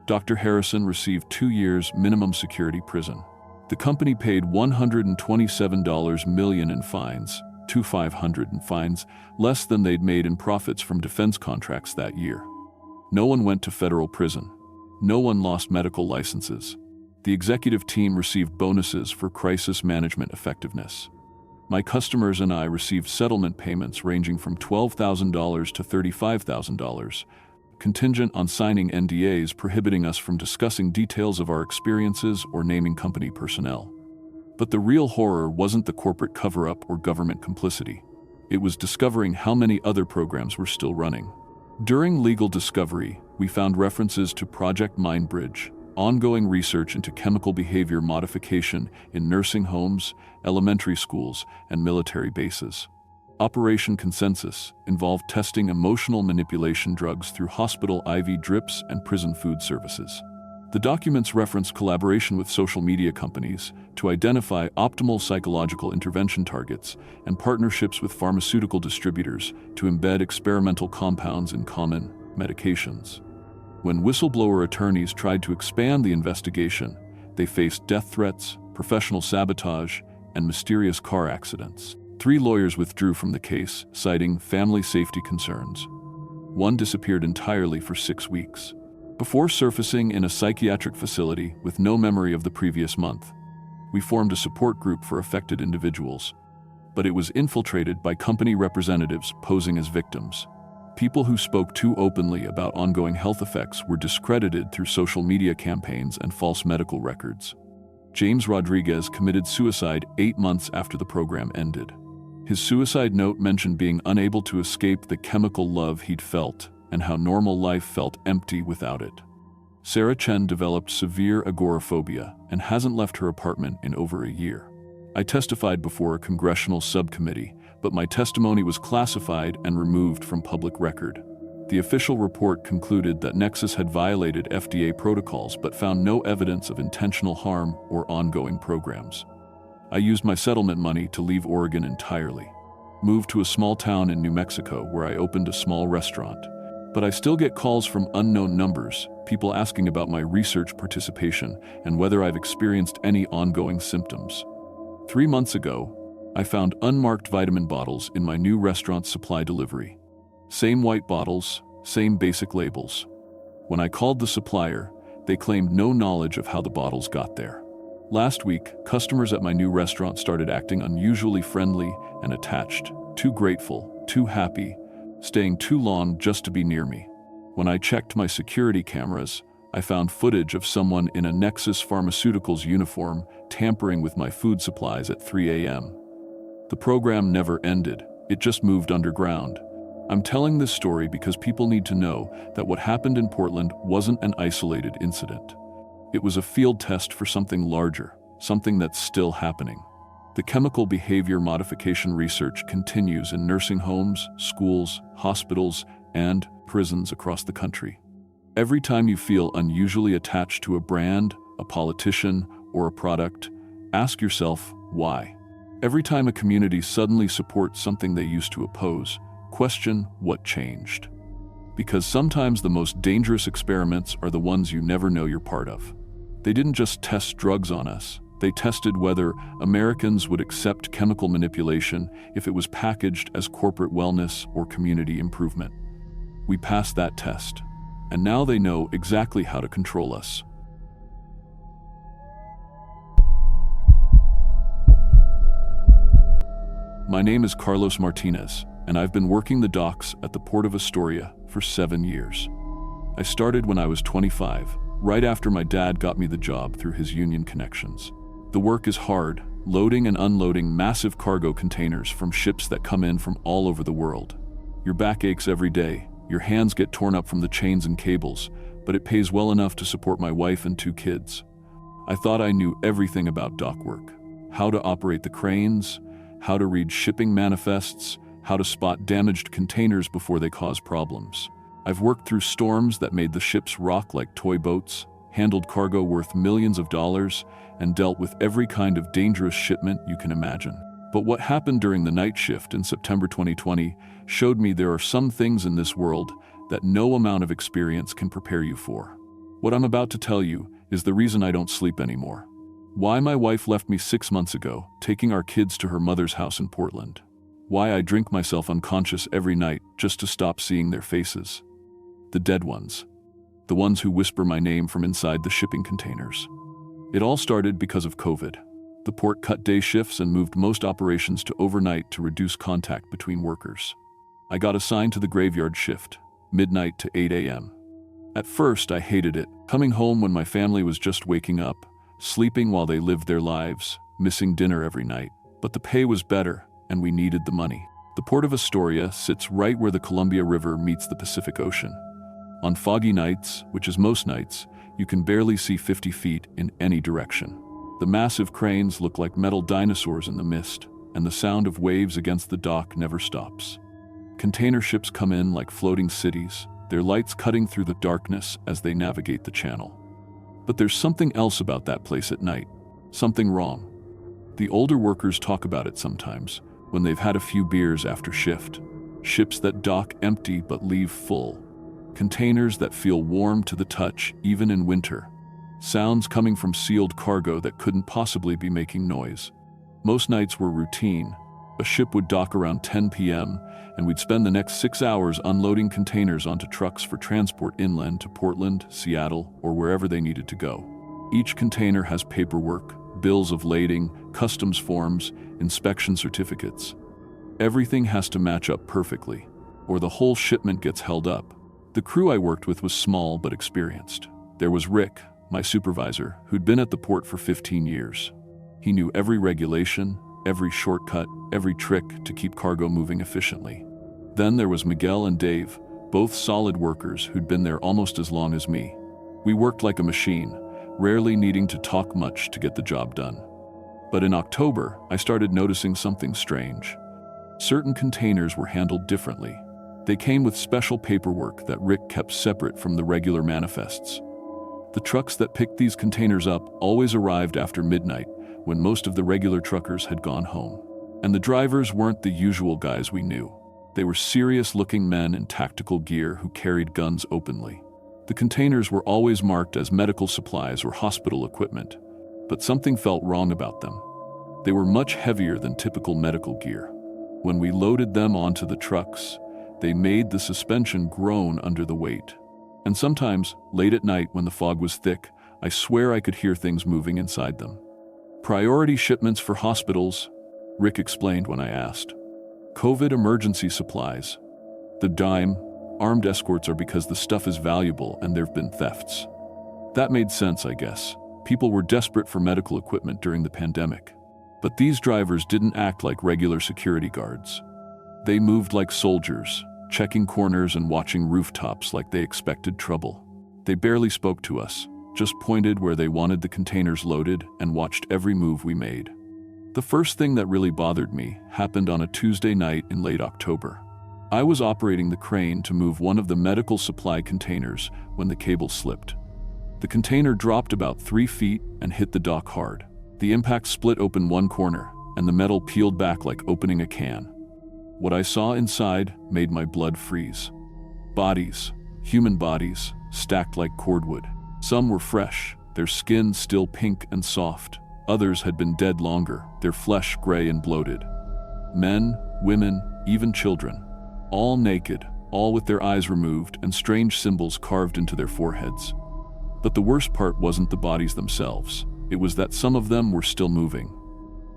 Dr. Harrison received 2 years minimum security prison. The company paid $127 million in fines, $500 in fines, less than they'd made in profits from defense contracts that year. No one went to federal prison. No one lost medical licenses. The executive team received bonuses for crisis management effectiveness. My customers and I received settlement payments ranging from $12,000 to $35,000, contingent on signing NDAs prohibiting us from discussing details of our experiences or naming company personnel. But the real horror wasn't the corporate cover-up or government complicity. It was discovering how many other programs were still running. During legal discovery, we found references to Project Mindbridge, ongoing research into chemical behavior modification in nursing homes, elementary schools, and military bases. Operation Consensus involved testing emotional manipulation drugs through hospital IV drips and prison food services. The documents reference collaboration with social media companies to identify optimal psychological intervention targets and partnerships with pharmaceutical distributors to embed experimental compounds in common medications. When whistleblower attorneys tried to expand the investigation, they faced death threats, professional sabotage, and mysterious car accidents. 3 lawyers withdrew from the case, citing family safety concerns. One disappeared entirely for 6 weeks, before surfacing in a psychiatric facility with no memory of the previous month. We formed a support group for affected individuals, but it was infiltrated by company representatives posing as victims. People who spoke too openly about ongoing health effects were discredited through social media campaigns and false medical records. James Rodriguez committed suicide 8 months after the program ended. His suicide note mentioned being unable to escape the chemical love he'd felt and how normal life felt empty without it. Sarah Chen developed severe agoraphobia and hasn't left her apartment in over a year. I testified before a congressional subcommittee, but my testimony was classified and removed from public record. The official report concluded that Nexus had violated FDA protocols but found no evidence of intentional harm or ongoing programs. I used my settlement money to leave Oregon entirely, moved to a small town in New Mexico where I opened a small restaurant. But I still get calls from unknown numbers, people asking about my research participation and whether I've experienced any ongoing symptoms. 3 months ago, I found unmarked vitamin bottles in my new restaurant supply delivery. Same white bottles, same basic labels. When I called the supplier, they claimed no knowledge of how the bottles got there. Last week, customers at my new restaurant started acting unusually friendly and attached, too grateful, too happy, staying too long just to be near me. When I checked my security cameras, I found footage of someone in a Nexus Pharmaceuticals uniform tampering with my food supplies at 3 a.m. The program never ended, it just moved underground. I'm telling this story because people need to know that what happened in Portland wasn't an isolated incident. It was a field test for something larger, something that's still happening. The chemical behavior modification research continues in nursing homes, schools, hospitals, and prisons across the country. Every time you feel unusually attached to a brand, a politician, or a product, ask yourself why. Every time a community suddenly supports something they used to oppose, question what changed. Because sometimes the most dangerous experiments are the ones you never know you're part of. They didn't just test drugs on us, they tested whether Americans would accept chemical manipulation if it was packaged as corporate wellness or community improvement. We passed that test, and now they know exactly how to control us. My name is Carlos Martinez, and I've been working the docks at the Port of Astoria for 7 years. I started when I was 25, right after my dad got me the job through his union connections. The work is hard, loading and unloading massive cargo containers from ships that come in from all over the world. Your back aches every day, your hands get torn up from the chains and cables, but it pays well enough to support my wife and 2 kids. I thought I knew everything about dock work: how to operate the cranes, how to read shipping manifests, how to spot damaged containers before they cause problems. I've worked through storms that made the ships rock like toy boats, handled cargo worth millions of dollars, and dealt with every kind of dangerous shipment you can imagine. But what happened during the night shift in September 2020 showed me there are some things in this world that no amount of experience can prepare you for. What I'm about to tell you is the reason I don't sleep anymore. Why my wife left me 6 months ago, taking our kids to her mother's house in Portland. Why I drink myself unconscious every night just to stop seeing their faces. The dead ones. The ones who whisper my name from inside the shipping containers. It all started because of COVID. The port cut day shifts and moved most operations to overnight to reduce contact between workers. I got assigned to the graveyard shift, midnight to 8 a.m. At first, I hated it, coming home when my family was just waking up, sleeping while they lived their lives, missing dinner every night. But the pay was better, and we needed the money. The Port of Astoria sits right where the Columbia River meets the Pacific Ocean. On foggy nights, which is most nights, you can barely see 50 feet in any direction. The massive cranes look like metal dinosaurs in the mist, and the sound of waves against the dock never stops. Container ships come in like floating cities, their lights cutting through the darkness as they navigate the channel. But there's something else about that place at night, something wrong. The older workers talk about it sometimes, when they've had a few beers after shift. Ships that dock empty but leave full. Containers that feel warm to the touch even in winter. Sounds coming from sealed cargo that couldn't possibly be making noise. Most nights were routine. A ship would dock around 10 p.m., and we'd spend the next 6 hours unloading containers onto trucks for transport inland to Portland, Seattle, or wherever they needed to go. Each container has paperwork, bills of lading, customs forms, inspection certificates. Everything has to match up perfectly, or the whole shipment gets held up. The crew I worked with was small but experienced. There was Rick, my supervisor, who'd been at the port for 15 years. He knew every regulation, every shortcut, every trick to keep cargo moving efficiently. Then there was Miguel and Dave, both solid workers who'd been there almost as long as me. We worked like a machine, rarely needing to talk much to get the job done. But in October, I started noticing something strange. Certain containers were handled differently. They came with special paperwork that Rick kept separate from the regular manifests. The trucks that picked these containers up always arrived after midnight, when most of the regular truckers had gone home. And the drivers weren't the usual guys we knew. They were serious-looking men in tactical gear who carried guns openly. The containers were always marked as medical supplies or hospital equipment, but something felt wrong about them. They were much heavier than typical medical gear. When we loaded them onto the trucks, they made the suspension groan under the weight. And sometimes, late at night when the fog was thick, I swear I could hear things moving inside them. Priority shipments for hospitals, Rick explained when I asked. COVID emergency supplies. The dime, armed escorts are because the stuff is valuable and there've been thefts. That made sense, I guess. People were desperate for medical equipment during the pandemic. But these drivers didn't act like regular security guards. They moved like soldiers, checking corners and watching rooftops like they expected trouble. They barely spoke to us, just pointed where they wanted the containers loaded and watched every move we made. The first thing that really bothered me happened on a Tuesday night in late October. I was operating the crane to move one of the medical supply containers when the cable slipped. The container dropped about 3 feet and hit the dock hard. The impact split open one corner, and the metal peeled back like opening a can. What I saw inside made my blood freeze. Bodies, human bodies, stacked like cordwood. Some were fresh, their skin still pink and soft. Others had been dead longer, their flesh gray and bloated. Men, women, even children. All naked, all with their eyes removed and strange symbols carved into their foreheads. But the worst part wasn't the bodies themselves. It was that some of them were still moving.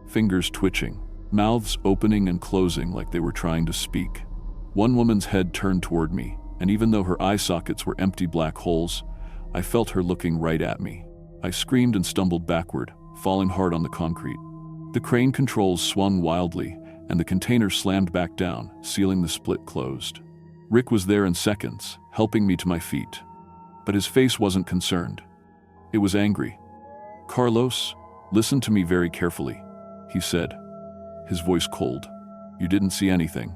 Fingers twitching, mouths opening and closing like they were trying to speak. One woman's head turned toward me, and even though her eye sockets were empty black holes, I felt her looking right at me. I screamed and stumbled backward, falling hard on the concrete. The crane controls swung wildly, and the container slammed back down, sealing the split closed. Rick was there in seconds, helping me to my feet. But his face wasn't concerned. It was angry. "Carlos, listen to me very carefully," he said, his voice cold. "You didn't see anything.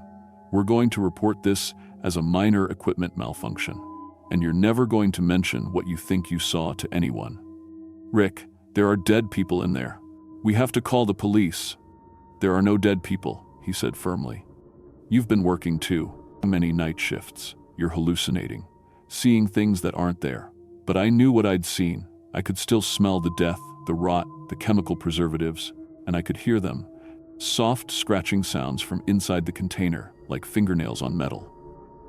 We're going to report this as a minor equipment malfunction, and you're never going to mention what you think you saw to anyone. Rick, there are dead people in there. We have to call the police." "There are no dead people," he said firmly. "You've been working too many night shifts. You're hallucinating, seeing things that aren't there." But I knew what I'd seen. I could still smell the death, the rot, the chemical preservatives, and I could hear them. Soft scratching sounds from inside the container, like fingernails on metal.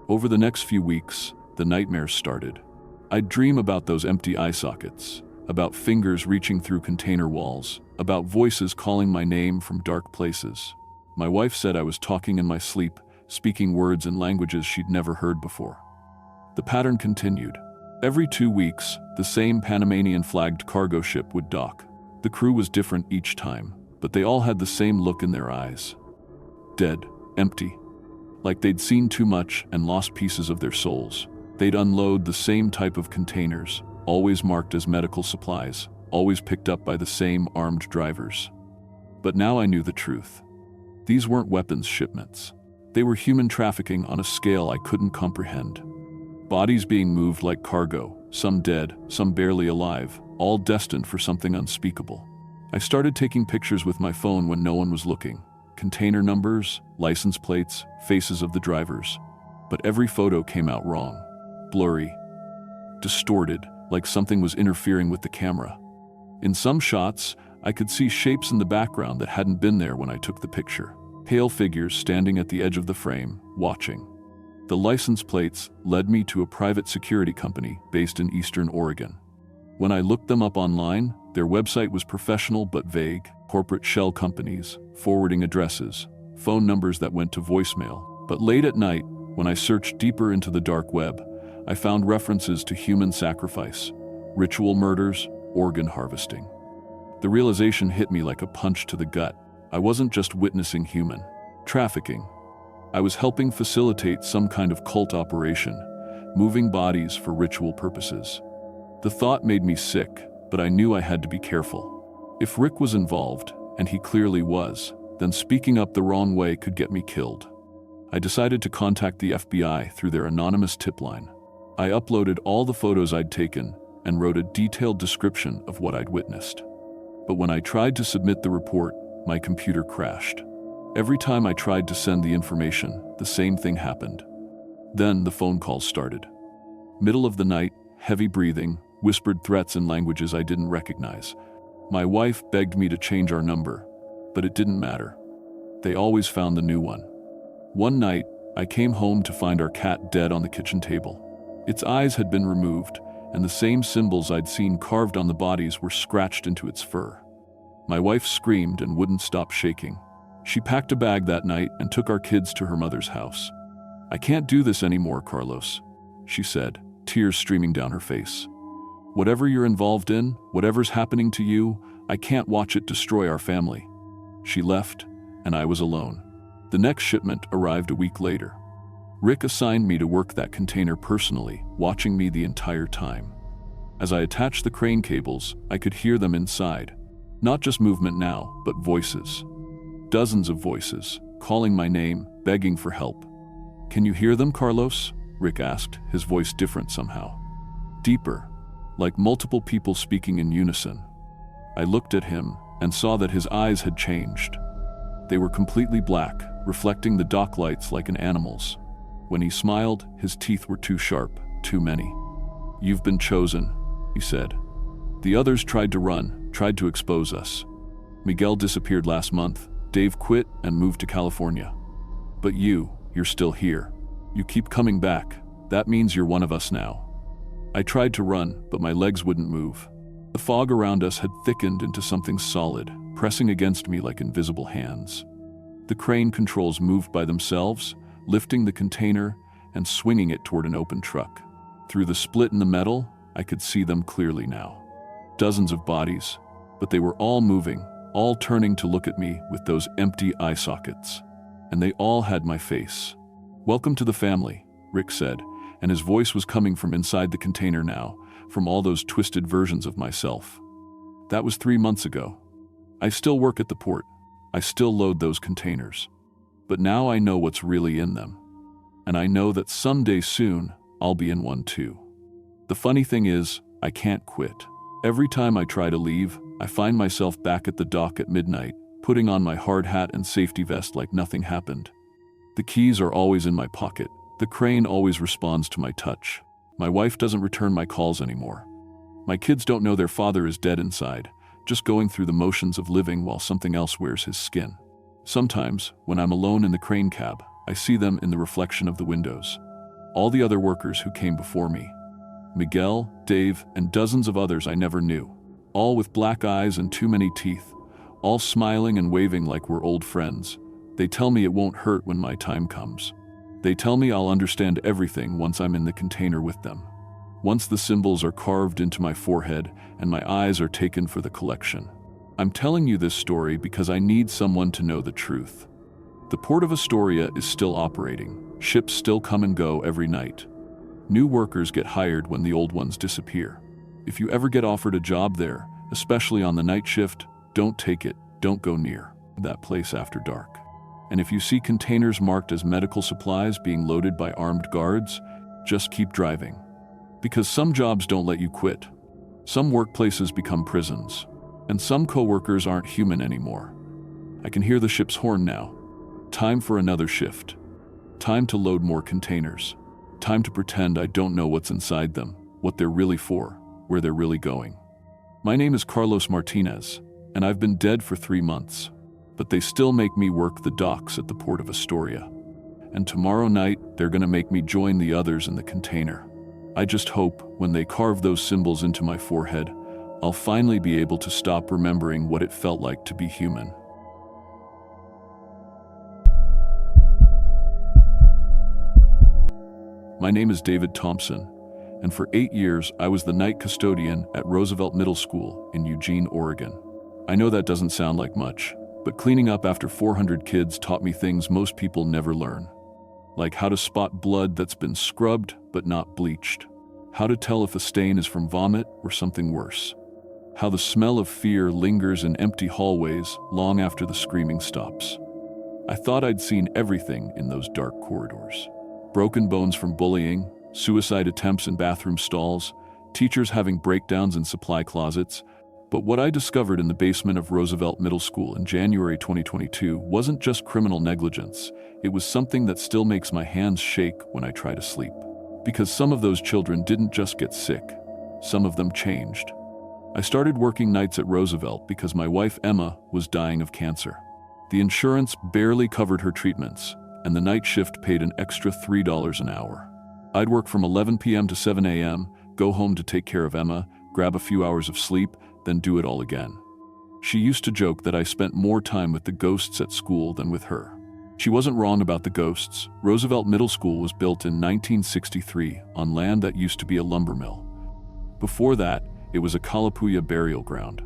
Over the next few weeks, the nightmares started. I'd dream about those empty eye sockets, about fingers reaching through container walls, about voices calling my name from dark places. My wife said I was talking in my sleep, speaking words in languages she'd never heard before. The pattern continued. Every 2 weeks, the same Panamanian-flagged cargo ship would dock. The crew was different each time, but they all had the same look in their eyes. Dead, empty. Like they'd seen too much and lost pieces of their souls. They'd unload the same type of containers, always marked as medical supplies, always picked up by the same armed drivers. But now I knew the truth. These weren't weapons shipments. They were human trafficking on a scale I couldn't comprehend. Bodies being moved like cargo, some dead, some barely alive, all destined for something unspeakable. I started taking pictures with my phone when no one was looking. Container numbers, license plates, faces of the drivers. But every photo came out wrong. Blurry. Distorted, like something was interfering with the camera. In some shots, I could see shapes in the background that hadn't been there when I took the picture. Pale figures standing at the edge of the frame, watching. The license plates led me to a private security company based in Eastern Oregon. When I looked them up online, their website was professional but vague. Corporate shell companies, forwarding addresses, phone numbers that went to voicemail. But late at night, when I searched deeper into the dark web, I found references to human sacrifice, ritual murders, organ harvesting. The realization hit me like a punch to the gut. I wasn't just witnessing human trafficking. I was helping facilitate some kind of cult operation, moving bodies for ritual purposes. The thought made me sick, but I knew I had to be careful. If Rick was involved, and he clearly was, then speaking up the wrong way could get me killed. I decided to contact the FBI through their anonymous tip line. I uploaded all the photos I'd taken and wrote a detailed description of what I'd witnessed. But when I tried to submit the report, my computer crashed. Every time I tried to send the information, the same thing happened. Then the phone calls started. Middle of the night, heavy breathing, whispered threats in languages I didn't recognize. My wife begged me to change our number, but it didn't matter. They always found the new one. One night, I came home to find our cat dead on the kitchen table. Its eyes had been removed, and the same symbols I'd seen carved on the bodies were scratched into its fur. My wife screamed and wouldn't stop shaking. She packed a bag that night and took our kids to her mother's house. "I can't do this anymore, Carlos," she said, tears streaming down her face. "Whatever you're involved in, whatever's happening to you, I can't watch it destroy our family." She left, and I was alone. The next shipment arrived a week later. Rick assigned me to work that container personally, watching me the entire time. As I attached the crane cables, I could hear them inside. Not just movement now, but voices. Dozens of voices, calling my name, begging for help. "Can you hear them, Carlos?" Rick asked, his voice different somehow. Deeper, like multiple people speaking in unison. I looked at him and saw that his eyes had changed. They were completely black, reflecting the dock lights like an animal's. When he smiled, his teeth were too sharp, too many. "You've been chosen," he said. "The others tried to run, tried to expose us. Miguel disappeared last month, Dave quit and moved to California. But you're still here. You keep coming back. That means you're one of us now." I tried to run, but my legs wouldn't move. The fog around us had thickened into something solid, pressing against me like invisible hands. The crane controls moved by themselves, lifting the container and swinging it toward an open truck. Through the split in the metal, I could see them clearly now. Dozens of bodies, but they were all moving, all turning to look at me with those empty eye sockets. And they all had my face. "Welcome to the family," Rick said, and his voice was coming from inside the container now, from all those twisted versions of myself. That was 3 months ago. I still work at the port. I still load those containers. But now I know what's really in them. And I know that someday soon, I'll be in one too. The funny thing is, I can't quit. Every time I try to leave, I find myself back at the dock at midnight, putting on my hard hat and safety vest like nothing happened. The keys are always in my pocket. The crane always responds to my touch. My wife doesn't return my calls anymore. My kids don't know their father is dead inside, just going through the motions of living while something else wears his skin. Sometimes, when I'm alone in the crane cab, I see them in the reflection of the windows. All the other workers who came before me. Miguel, Dave, and dozens of others I never knew. All with black eyes and too many teeth. All smiling and waving like we're old friends. They tell me it won't hurt when my time comes. They tell me I'll understand everything once I'm in the container with them. Once the symbols are carved into my forehead and my eyes are taken for the collection. I'm telling you this story because I need someone to know the truth. The Port of Astoria is still operating. Ships still come and go every night. New workers get hired when the old ones disappear. If you ever get offered a job there, especially on the night shift, don't take it, don't go near that place after dark. And if you see containers marked as medical supplies being loaded by armed guards, just keep driving. Because some jobs don't let you quit. Some workplaces become prisons. And some coworkers aren't human anymore. I can hear the ship's horn now. Time for another shift. Time to load more containers. Time to pretend I don't know what's inside them, what they're really for, where they're really going. My name is Carlos Martinez, and I've been dead for 3 months. But they still make me work the docks at the Port of Astoria. And tomorrow night, they're gonna make me join the others in the container. I just hope, when they carve those symbols into my forehead, I'll finally be able to stop remembering what it felt like to be human. My name is David Thompson, and for 8 years I was the night custodian at Roosevelt Middle School in Eugene, Oregon. I know that doesn't sound like much, but cleaning up after 400 kids taught me things most people never learn. Like how to spot blood that's been scrubbed but not bleached. How to tell if a stain is from vomit or something worse. How the smell of fear lingers in empty hallways long after the screaming stops. I thought I'd seen everything in those dark corridors. Broken bones from bullying, suicide attempts in bathroom stalls, teachers having breakdowns in supply closets. But what I discovered in the basement of Roosevelt Middle School in January 2022 wasn't just criminal negligence. It was something that still makes my hands shake when I try to sleep. Because some of those children didn't just get sick. Some of them changed. I started working nights at Roosevelt because my wife Emma was dying of cancer. The insurance barely covered her treatments, and the night shift paid an extra $3 an hour. I'd work from 11 p.m. to 7 a.m., go home to take care of Emma, grab a few hours of sleep, then do it all again. She used to joke that I spent more time with the ghosts at school than with her. She wasn't wrong about the ghosts. Roosevelt Middle School was built in 1963 on land that used to be a lumber mill. Before that, it was a Kalapuya burial ground.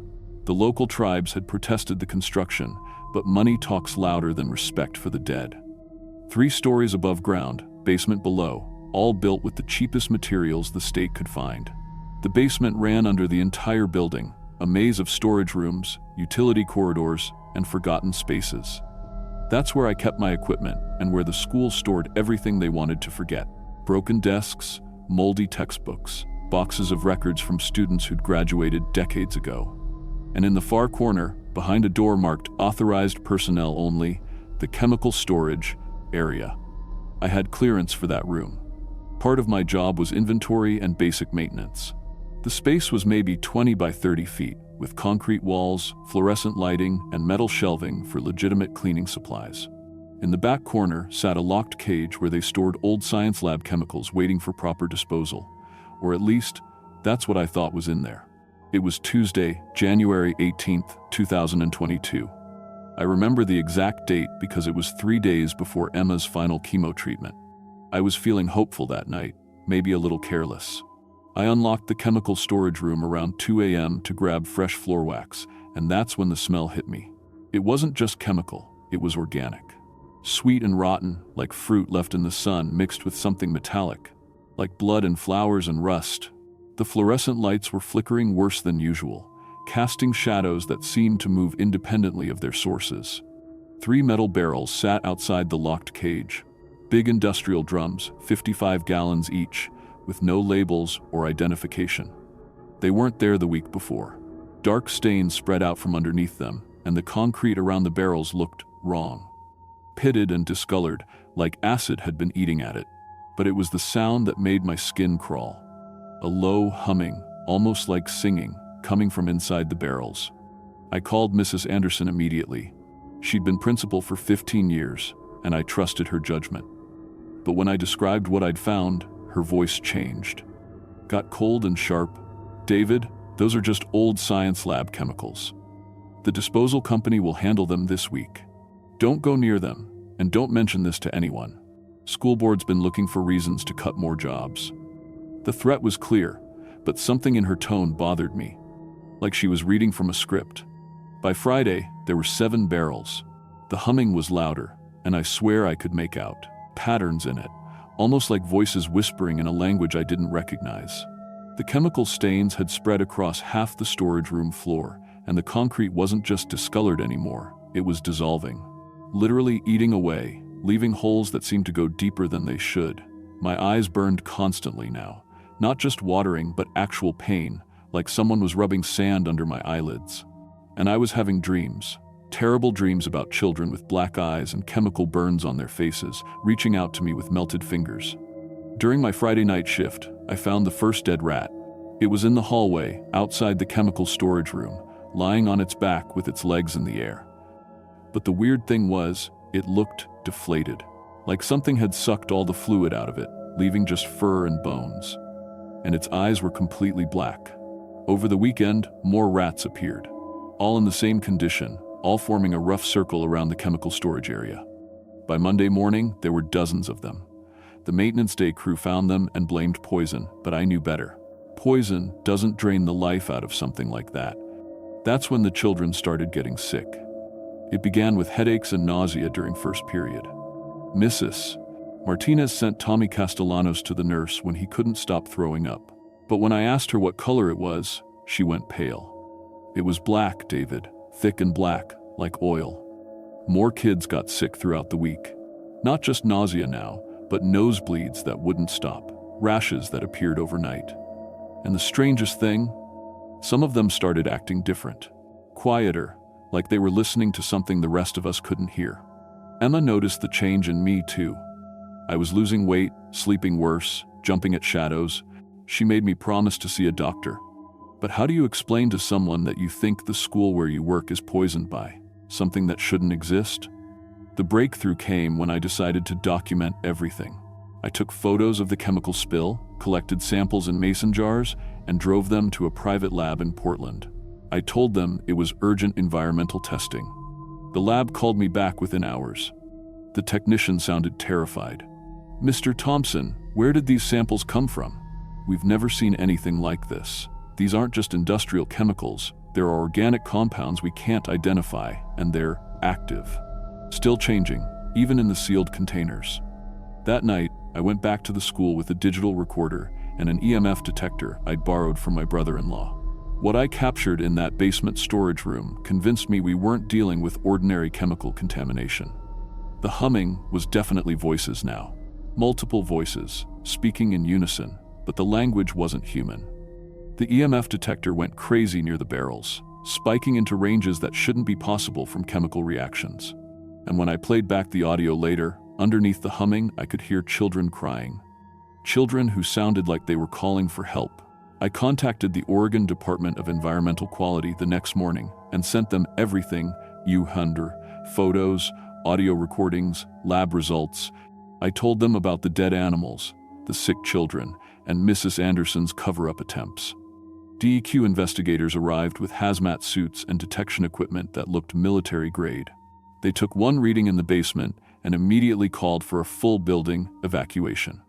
The local tribes had protested the construction, but money talks louder than respect for the dead. 3 stories above ground, basement below, all built with the cheapest materials the state could find. The basement ran under the entire building, a maze of storage rooms, utility corridors, and forgotten spaces. That's where I kept my equipment and where the school stored everything they wanted to forget. Broken desks, moldy textbooks, boxes of records from students who'd graduated decades ago. And in the far corner, behind a door marked "Authorized Personnel Only," the chemical storage area. I had clearance for that room. Part of my job was inventory and basic maintenance. The space was maybe 20 by 30 feet, with concrete walls, fluorescent lighting, and metal shelving for legitimate cleaning supplies. In the back corner sat a locked cage where they stored old science lab chemicals waiting for proper disposal. Or at least, that's what I thought was in there. It was Tuesday, January 18th, 2022. I remember the exact date because it was 3 days before Emma's final chemo treatment. I was feeling hopeful that night, maybe a little careless. I unlocked the chemical storage room around 2 a.m. to grab fresh floor wax, and that's when the smell hit me. It wasn't just chemical, it was organic. Sweet and rotten, like fruit left in the sun mixed with something metallic, like blood and flowers and rust. The fluorescent lights were flickering worse than usual, casting shadows that seemed to move independently of their sources. 3 metal barrels sat outside the locked cage. Big industrial drums, 55 gallons each, with no labels or identification. They weren't there the week before. Dark stains spread out from underneath them, and the concrete around the barrels looked wrong. Pitted and discolored, like acid had been eating at it. But it was the sound that made my skin crawl. A low humming, almost like singing, coming from inside the barrels. I called Mrs. Anderson immediately. She'd been principal for 15 years, and I trusted her judgment. But when I described what I'd found, her voice changed. Got cold and sharp. "David, those are just old science lab chemicals. The disposal company will handle them this week. Don't go near them, and don't mention this to anyone. School board's been looking for reasons to cut more jobs." The threat was clear, but something in her tone bothered me, like she was reading from a script. By Friday, there were 7 barrels. The humming was louder, and I swear I could make out patterns in it, almost like voices whispering in a language I didn't recognize. The chemical stains had spread across half the storage room floor, and the concrete wasn't just discolored anymore, it was dissolving. Literally eating away, leaving holes that seemed to go deeper than they should. My eyes burned constantly now, not just watering but actual pain, like someone was rubbing sand under my eyelids. And I was having dreams. Terrible dreams about children with black eyes and chemical burns on their faces, reaching out to me with melted fingers. During my Friday night shift, I found the first dead rat. It was in the hallway, outside the chemical storage room, lying on its back with its legs in the air. But the weird thing was, it looked deflated, like something had sucked all the fluid out of it, leaving just fur and bones. And its eyes were completely black. Over the weekend, more rats appeared, all in the same condition, all forming a rough circle around the chemical storage area. By Monday morning, there were dozens of them. The maintenance day crew found them and blamed poison, but I knew better. Poison doesn't drain the life out of something like that. That's when the children started getting sick. It began with headaches and nausea during first period. Mrs. Martinez sent Tommy Castellanos to the nurse when he couldn't stop throwing up. But when I asked her what color it was, she went pale. It was black, David, thick and black, like oil. More kids got sick throughout the week. Not just nausea now, but nosebleeds that wouldn't stop, rashes that appeared overnight. And the strangest thing, some of them started acting different, quieter, like they were listening to something the rest of us couldn't hear. Emma noticed the change in me too. I was losing weight, sleeping worse, jumping at shadows. She made me promise to see a doctor. But how do you explain to someone that you think the school where you work is poisoned by something that shouldn't exist? The breakthrough came when I decided to document everything. I took photos of the chemical spill, collected samples in mason jars, and drove them to a private lab in Portland. I told them it was urgent environmental testing. The lab called me back within hours. The technician sounded terrified. "Mr. Thompson, where did these samples come from? We've never seen anything like this. These aren't just industrial chemicals, there are organic compounds we can't identify, and they're active. Still changing, even in the sealed containers." That night, I went back to the school with a digital recorder and an EMF detector I'd borrowed from my brother-in-law. What I captured in that basement storage room convinced me we weren't dealing with ordinary chemical contamination. The humming was definitely voices now. Multiple voices, speaking in unison, but the language wasn't human. The EMF detector went crazy near the barrels, spiking into ranges that shouldn't be possible from chemical reactions. And when I played back the audio later, underneath the humming, I could hear children crying. Children who sounded like they were calling for help. I contacted the Oregon Department of Environmental Quality the next morning and sent them everything, photos, audio recordings, lab results. I told them about the dead animals, the sick children, and Mrs. Anderson's cover-up attempts. DEQ investigators arrived with hazmat suits and detection equipment that looked military-grade. They took one reading in the basement and immediately called for a full building evacuation.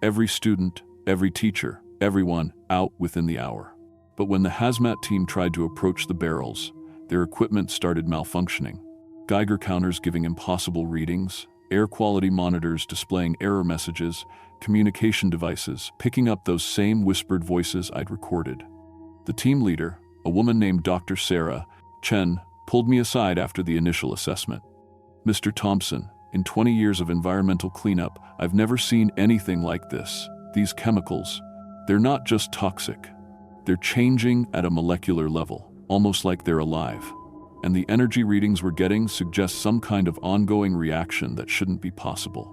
Every student, every teacher, everyone out within the hour. But when the hazmat team tried to approach the barrels, their equipment started malfunctioning. Geiger counters giving impossible readings, air quality monitors displaying error messages, communication devices picking up those same whispered voices I'd recorded. The team leader, a woman named Dr. Sarah Chen, pulled me aside after the initial assessment. "Mr. Thompson, in 20 years of environmental cleanup, I've never seen anything like this. These chemicals, they're not just toxic. They're changing at a molecular level, almost like they're alive. And the energy readings we're getting suggest some kind of ongoing reaction that shouldn't be possible."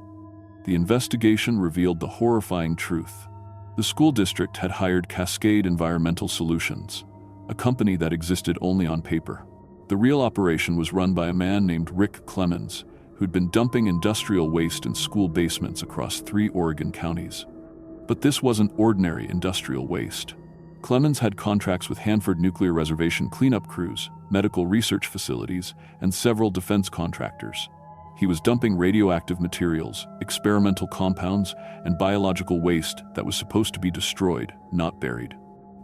The investigation revealed the horrifying truth. The school district had hired Cascade Environmental Solutions, a company that existed only on paper. The real operation was run by a man named Rick Clemens, who'd been dumping industrial waste in school basements across 3 Oregon counties. But this wasn't ordinary industrial waste. Clemens had contracts with Hanford Nuclear Reservation cleanup crews, medical research facilities, and several defense contractors. He was dumping radioactive materials, experimental compounds, and biological waste that was supposed to be destroyed, not buried.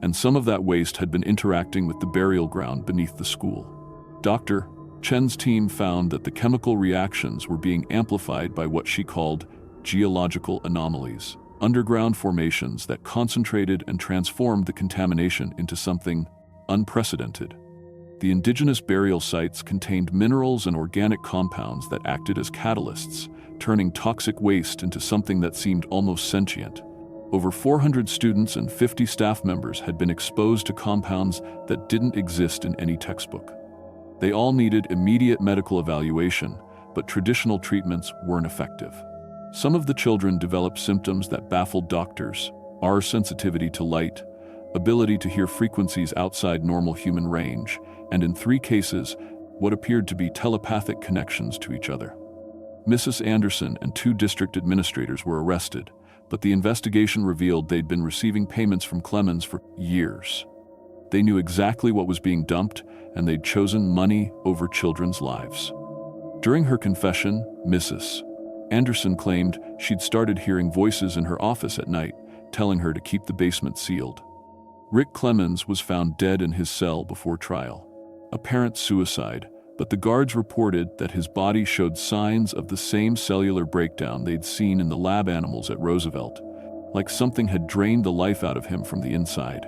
And some of that waste had been interacting with the burial ground beneath the school. Dr. Chen's team found that the chemical reactions were being amplified by what she called geological anomalies, underground formations that concentrated and transformed the contamination into something unprecedented. The indigenous burial sites contained minerals and organic compounds that acted as catalysts, turning toxic waste into something that seemed almost sentient. Over 400 students and 50 staff members had been exposed to compounds that didn't exist in any textbook. They all needed immediate medical evaluation, but traditional treatments weren't effective. Some of the children developed symptoms that baffled doctors: R sensitivity to light, ability to hear frequencies outside normal human range, and in 3 cases, what appeared to be telepathic connections to each other. Mrs. Anderson and 2 district administrators were arrested, but the investigation revealed they'd been receiving payments from Clemens for years. They knew exactly what was being dumped, and they'd chosen money over children's lives. During her confession, Mrs. Anderson claimed she'd started hearing voices in her office at night, telling her to keep the basement sealed. Rick Clemens was found dead in his cell before trial. Apparent suicide, but the guards reported that his body showed signs of the same cellular breakdown they'd seen in the lab animals at Roosevelt, like something had drained the life out of him from the inside.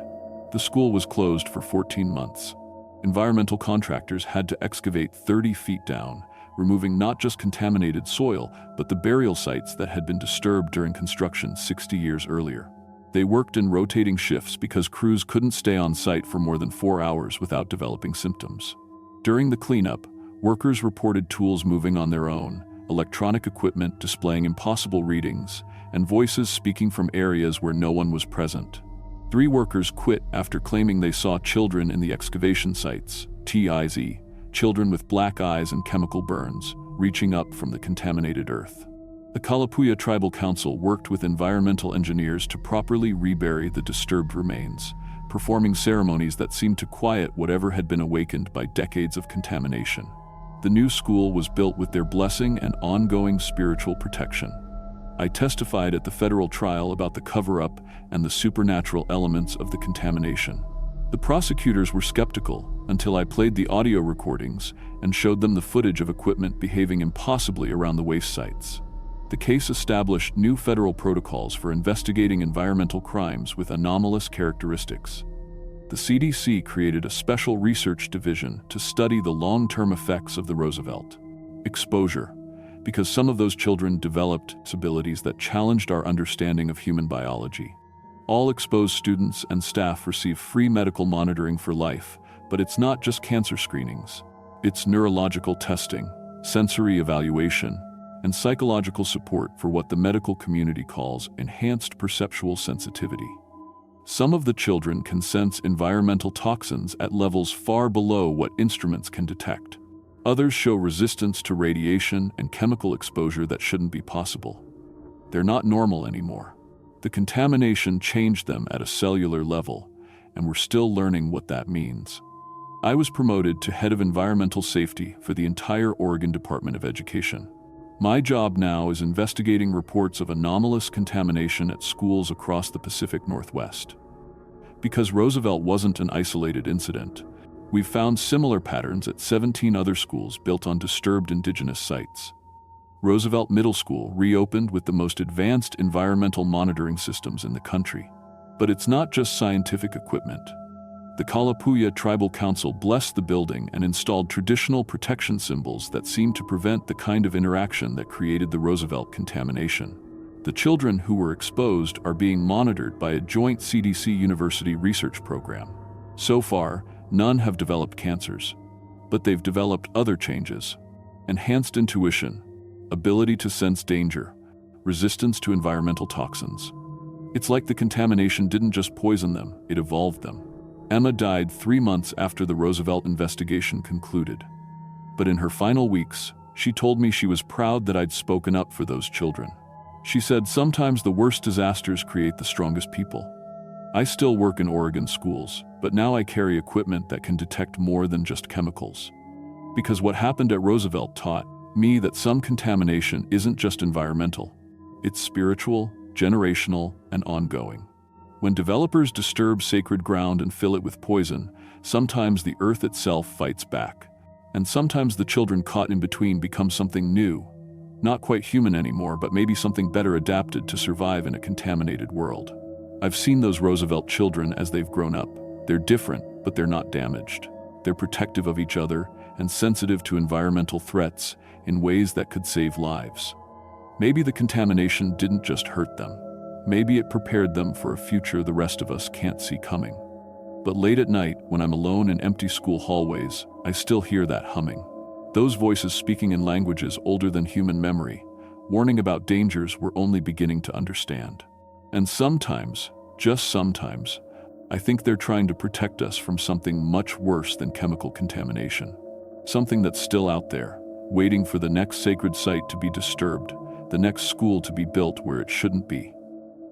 The school was closed for 14 months. Environmental contractors had to excavate 30 feet down, removing not just contaminated soil, but the burial sites that had been disturbed during construction 60 years earlier. They worked in rotating shifts because crews couldn't stay on site for more than 4 hours without developing symptoms. During the cleanup, workers reported tools moving on their own, electronic equipment displaying impossible readings, and voices speaking from areas where no one was present. 3 workers quit after claiming they saw children in the excavation sites, TIZ, children with black eyes and chemical burns, reaching up from the contaminated earth. The Kalapuya Tribal Council worked with environmental engineers to properly rebury the disturbed remains, performing ceremonies that seemed to quiet whatever had been awakened by decades of contamination. The new school was built with their blessing and ongoing spiritual protection. I testified at the federal trial about the cover-up and the supernatural elements of the contamination. The prosecutors were skeptical until I played the audio recordings and showed them the footage of equipment behaving impossibly around the waste sites. The case established new federal protocols for investigating environmental crimes with anomalous characteristics. The CDC created a special research division to study the long-term effects of the Roosevelt exposure, because some of those children developed abilities that challenged our understanding of human biology. All exposed students and staff receive free medical monitoring for life, but it's not just cancer screenings. It's neurological testing, sensory evaluation, and psychological support for what the medical community calls enhanced perceptual sensitivity. Some of the children can sense environmental toxins at levels far below what instruments can detect. Others show resistance to radiation and chemical exposure that shouldn't be possible. They're not normal anymore. The contamination changed them at a cellular level, and we're still learning what that means. I was promoted to head of environmental safety for the entire Oregon Department of Education. My job now is investigating reports of anomalous contamination at schools across the Pacific Northwest. Because Roosevelt wasn't an isolated incident, we've found similar patterns at 17 other schools built on disturbed indigenous sites. Roosevelt Middle School reopened with the most advanced environmental monitoring systems in the country. But it's not just scientific equipment. The Kalapuya Tribal Council blessed the building and installed traditional protection symbols that seemed to prevent the kind of interaction that created the Roosevelt contamination. The children who were exposed are being monitored by a joint CDC-University research program. So far, none have developed cancers, but they've developed other changes: enhanced intuition, ability to sense danger, resistance to environmental toxins. It's like the contamination didn't just poison them, it evolved them. Emma died 3 months after the Roosevelt investigation concluded. But in her final weeks, she told me she was proud that I'd spoken up for those children. She said, "Sometimes the worst disasters create the strongest people." I still work in Oregon schools, but now I carry equipment that can detect more than just chemicals. Because what happened at Roosevelt taught me that some contamination isn't just environmental. It's spiritual, generational, and ongoing. When developers disturb sacred ground and fill it with poison, sometimes the earth itself fights back. And sometimes the children caught in between become something new. Not quite human anymore, but maybe something better adapted to survive in a contaminated world. I've seen those Roosevelt children as they've grown up. They're different, but they're not damaged. They're protective of each other and sensitive to environmental threats in ways that could save lives. Maybe the contamination didn't just hurt them. Maybe it prepared them for a future the rest of us can't see coming. But late at night, when I'm alone in empty school hallways, I still hear that humming. Those voices speaking in languages older than human memory, warning about dangers we're only beginning to understand. And sometimes, just sometimes, I think they're trying to protect us from something much worse than chemical contamination. Something that's still out there, waiting for the next sacred site to be disturbed, the next school to be built where it shouldn't be.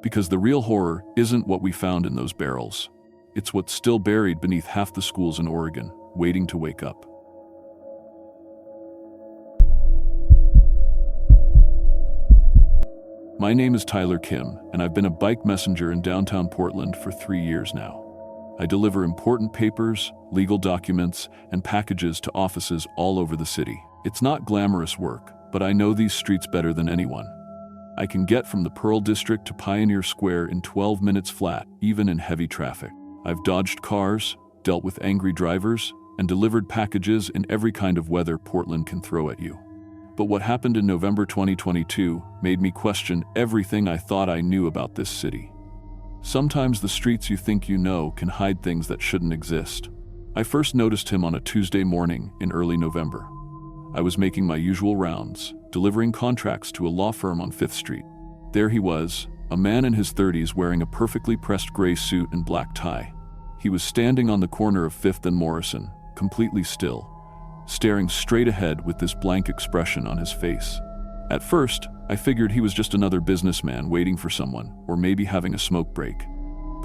Because the real horror isn't what we found in those barrels. It's what's still buried beneath half the schools in Oregon, waiting to wake up. My name is Tyler Kim, and I've been a bike messenger in downtown Portland for 3 years now. I deliver important papers, legal documents, and packages to offices all over the city. It's not glamorous work, but I know these streets better than anyone. I can get from the Pearl District to Pioneer Square in 12 minutes flat, even in heavy traffic. I've dodged cars, dealt with angry drivers, and delivered packages in every kind of weather Portland can throw at you. But what happened in November 2022 made me question everything I thought I knew about this city. Sometimes the streets you think you know can hide things that shouldn't exist. I first noticed him on a Tuesday morning in early November. I was making my usual rounds, delivering contracts to a law firm on 5th Street. There he was, a man in his 30s wearing a perfectly pressed gray suit and black tie. He was standing on the corner of 5th and Morrison, completely still, staring straight ahead with this blank expression on his face. At first, I figured he was just another businessman waiting for someone, or maybe having a smoke break.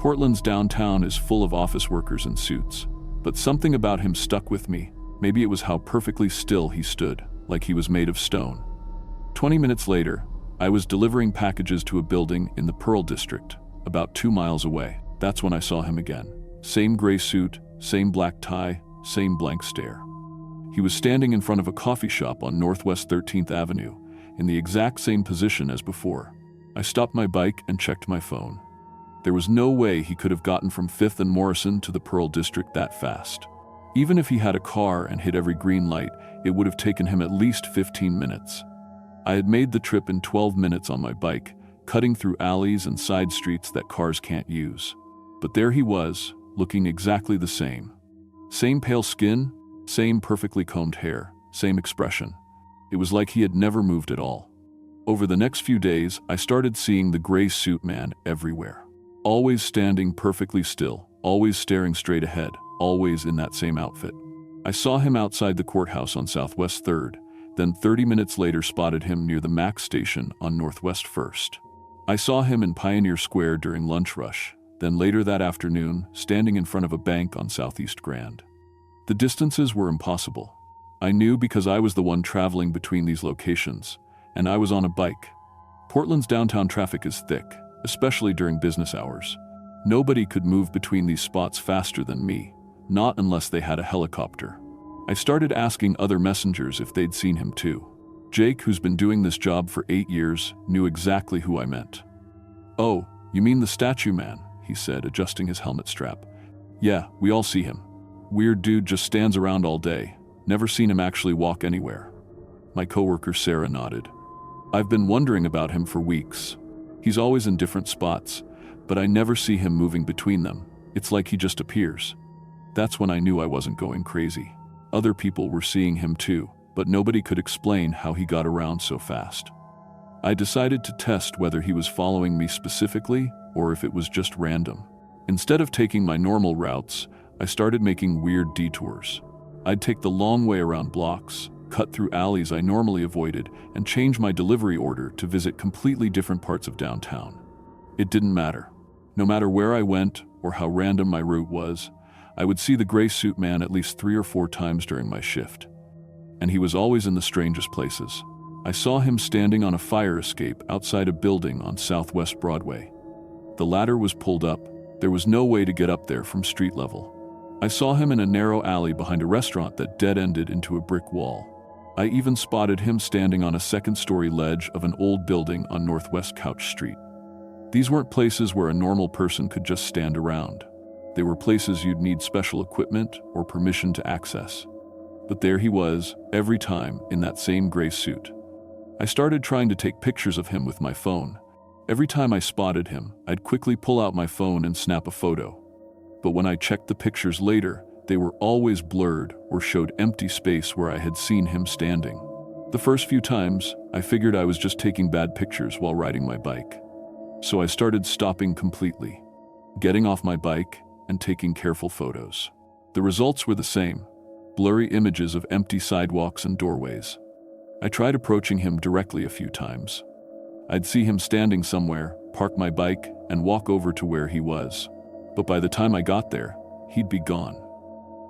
Portland's downtown is full of office workers in suits, but something about him stuck with me. Maybe it was how perfectly still he stood, like he was made of stone. 20 minutes later, I was delivering packages to a building in the Pearl District, about 2 miles away. That's when I saw him again. Same gray suit, same black tie, same blank stare. He was standing in front of a coffee shop on Northwest 13th Avenue, in the exact same position as before. I stopped my bike and checked my phone. There was no way he could have gotten from 5th and Morrison to the Pearl District that fast. Even if he had a car and hit every green light, it would have taken him at least 15 minutes. I had made the trip in 12 minutes on my bike, cutting through alleys and side streets that cars can't use. But there he was, looking exactly the same. Same pale skin, same perfectly combed hair, same expression. It was like he had never moved at all. Over the next few days, I started seeing the gray suit man everywhere. Always standing perfectly still, always staring straight ahead, always in that same outfit. I saw him outside the courthouse on Southwest 3rd, then 30 minutes later spotted him near the Max station on Northwest 1st. I saw him in Pioneer Square during lunch rush, then later that afternoon, standing in front of a bank on Southeast Grand. The distances were impossible. I knew because I was the one traveling between these locations, and I was on a bike. Portland's downtown traffic is thick, especially during business hours. Nobody could move between these spots faster than me, not unless they had a helicopter. I started asking other messengers if they'd seen him too. Jake, who's been doing this job for 8 years, knew exactly who I meant. "Oh, you mean the statue man," he said, adjusting his helmet strap. "Yeah, we all see him. Weird dude just stands around all day. Never seen him actually walk anywhere." My coworker Sarah nodded. "I've been wondering about him for weeks. He's always in different spots, but I never see him moving between them. It's like he just appears." That's when I knew I wasn't going crazy. Other people were seeing him too, but nobody could explain how he got around so fast. I decided to test whether he was following me specifically or if it was just random. Instead of taking my normal routes, I started making weird detours. I'd take the long way around blocks, cut through alleys I normally avoided, and change my delivery order to visit completely different parts of downtown. It didn't matter. No matter where I went or how random my route was, I would see the gray suit man at least 3 or 4 times during my shift. And he was always in the strangest places. I saw him standing on a fire escape outside a building on Southwest Broadway. The ladder was pulled up. There was no way to get up there from street level. I saw him in a narrow alley behind a restaurant that dead-ended into a brick wall. I even spotted him standing on a second-story ledge of an old building on Northwest Couch Street. These weren't places where a normal person could just stand around. They were places you'd need special equipment or permission to access. But there he was, every time, in that same gray suit. I started trying to take pictures of him with my phone. Every time I spotted him, I'd quickly pull out my phone and snap a photo. But when I checked the pictures later, they were always blurred or showed empty space where I had seen him standing. The first few times, I figured I was just taking bad pictures while riding my bike. So I started stopping completely, getting off my bike, and taking careful photos. The results were the same: blurry images of empty sidewalks and doorways. I tried approaching him directly a few times. I'd see him standing somewhere, park my bike, and walk over to where he was. But by the time I got there, he'd be gone.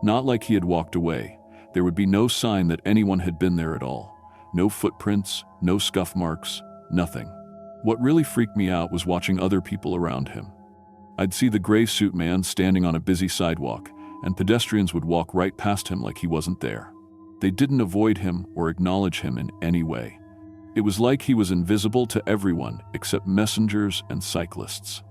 Not like he had walked away. There would be no sign that anyone had been there at all. No footprints, no scuff marks, nothing. What really freaked me out was watching other people around him. I'd see the gray suit man standing on a busy sidewalk, and pedestrians would walk right past him like he wasn't there. They didn't avoid him or acknowledge him in any way. It was like he was invisible to everyone except messengers and cyclists.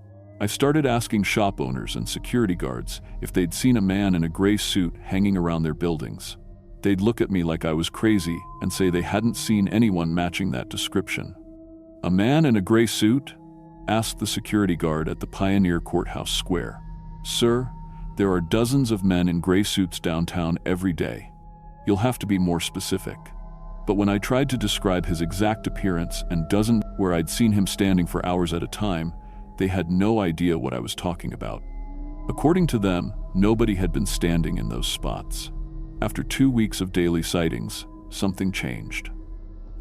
I started asking shop owners and security guards if they'd seen a man in a gray suit hanging around their buildings. They'd look at me like I was crazy and say they hadn't seen anyone matching that description. "A man in a gray suit?" asked the security guard at the Pioneer Courthouse Square. "Sir, there are dozens of men in gray suits downtown every day. You'll have to be more specific." But when I tried to describe his exact appearance and dozens where I'd seen him standing for hours at a time, they had no idea what I was talking about. According to them, nobody had been standing in those spots. After 2 weeks of daily sightings, something changed.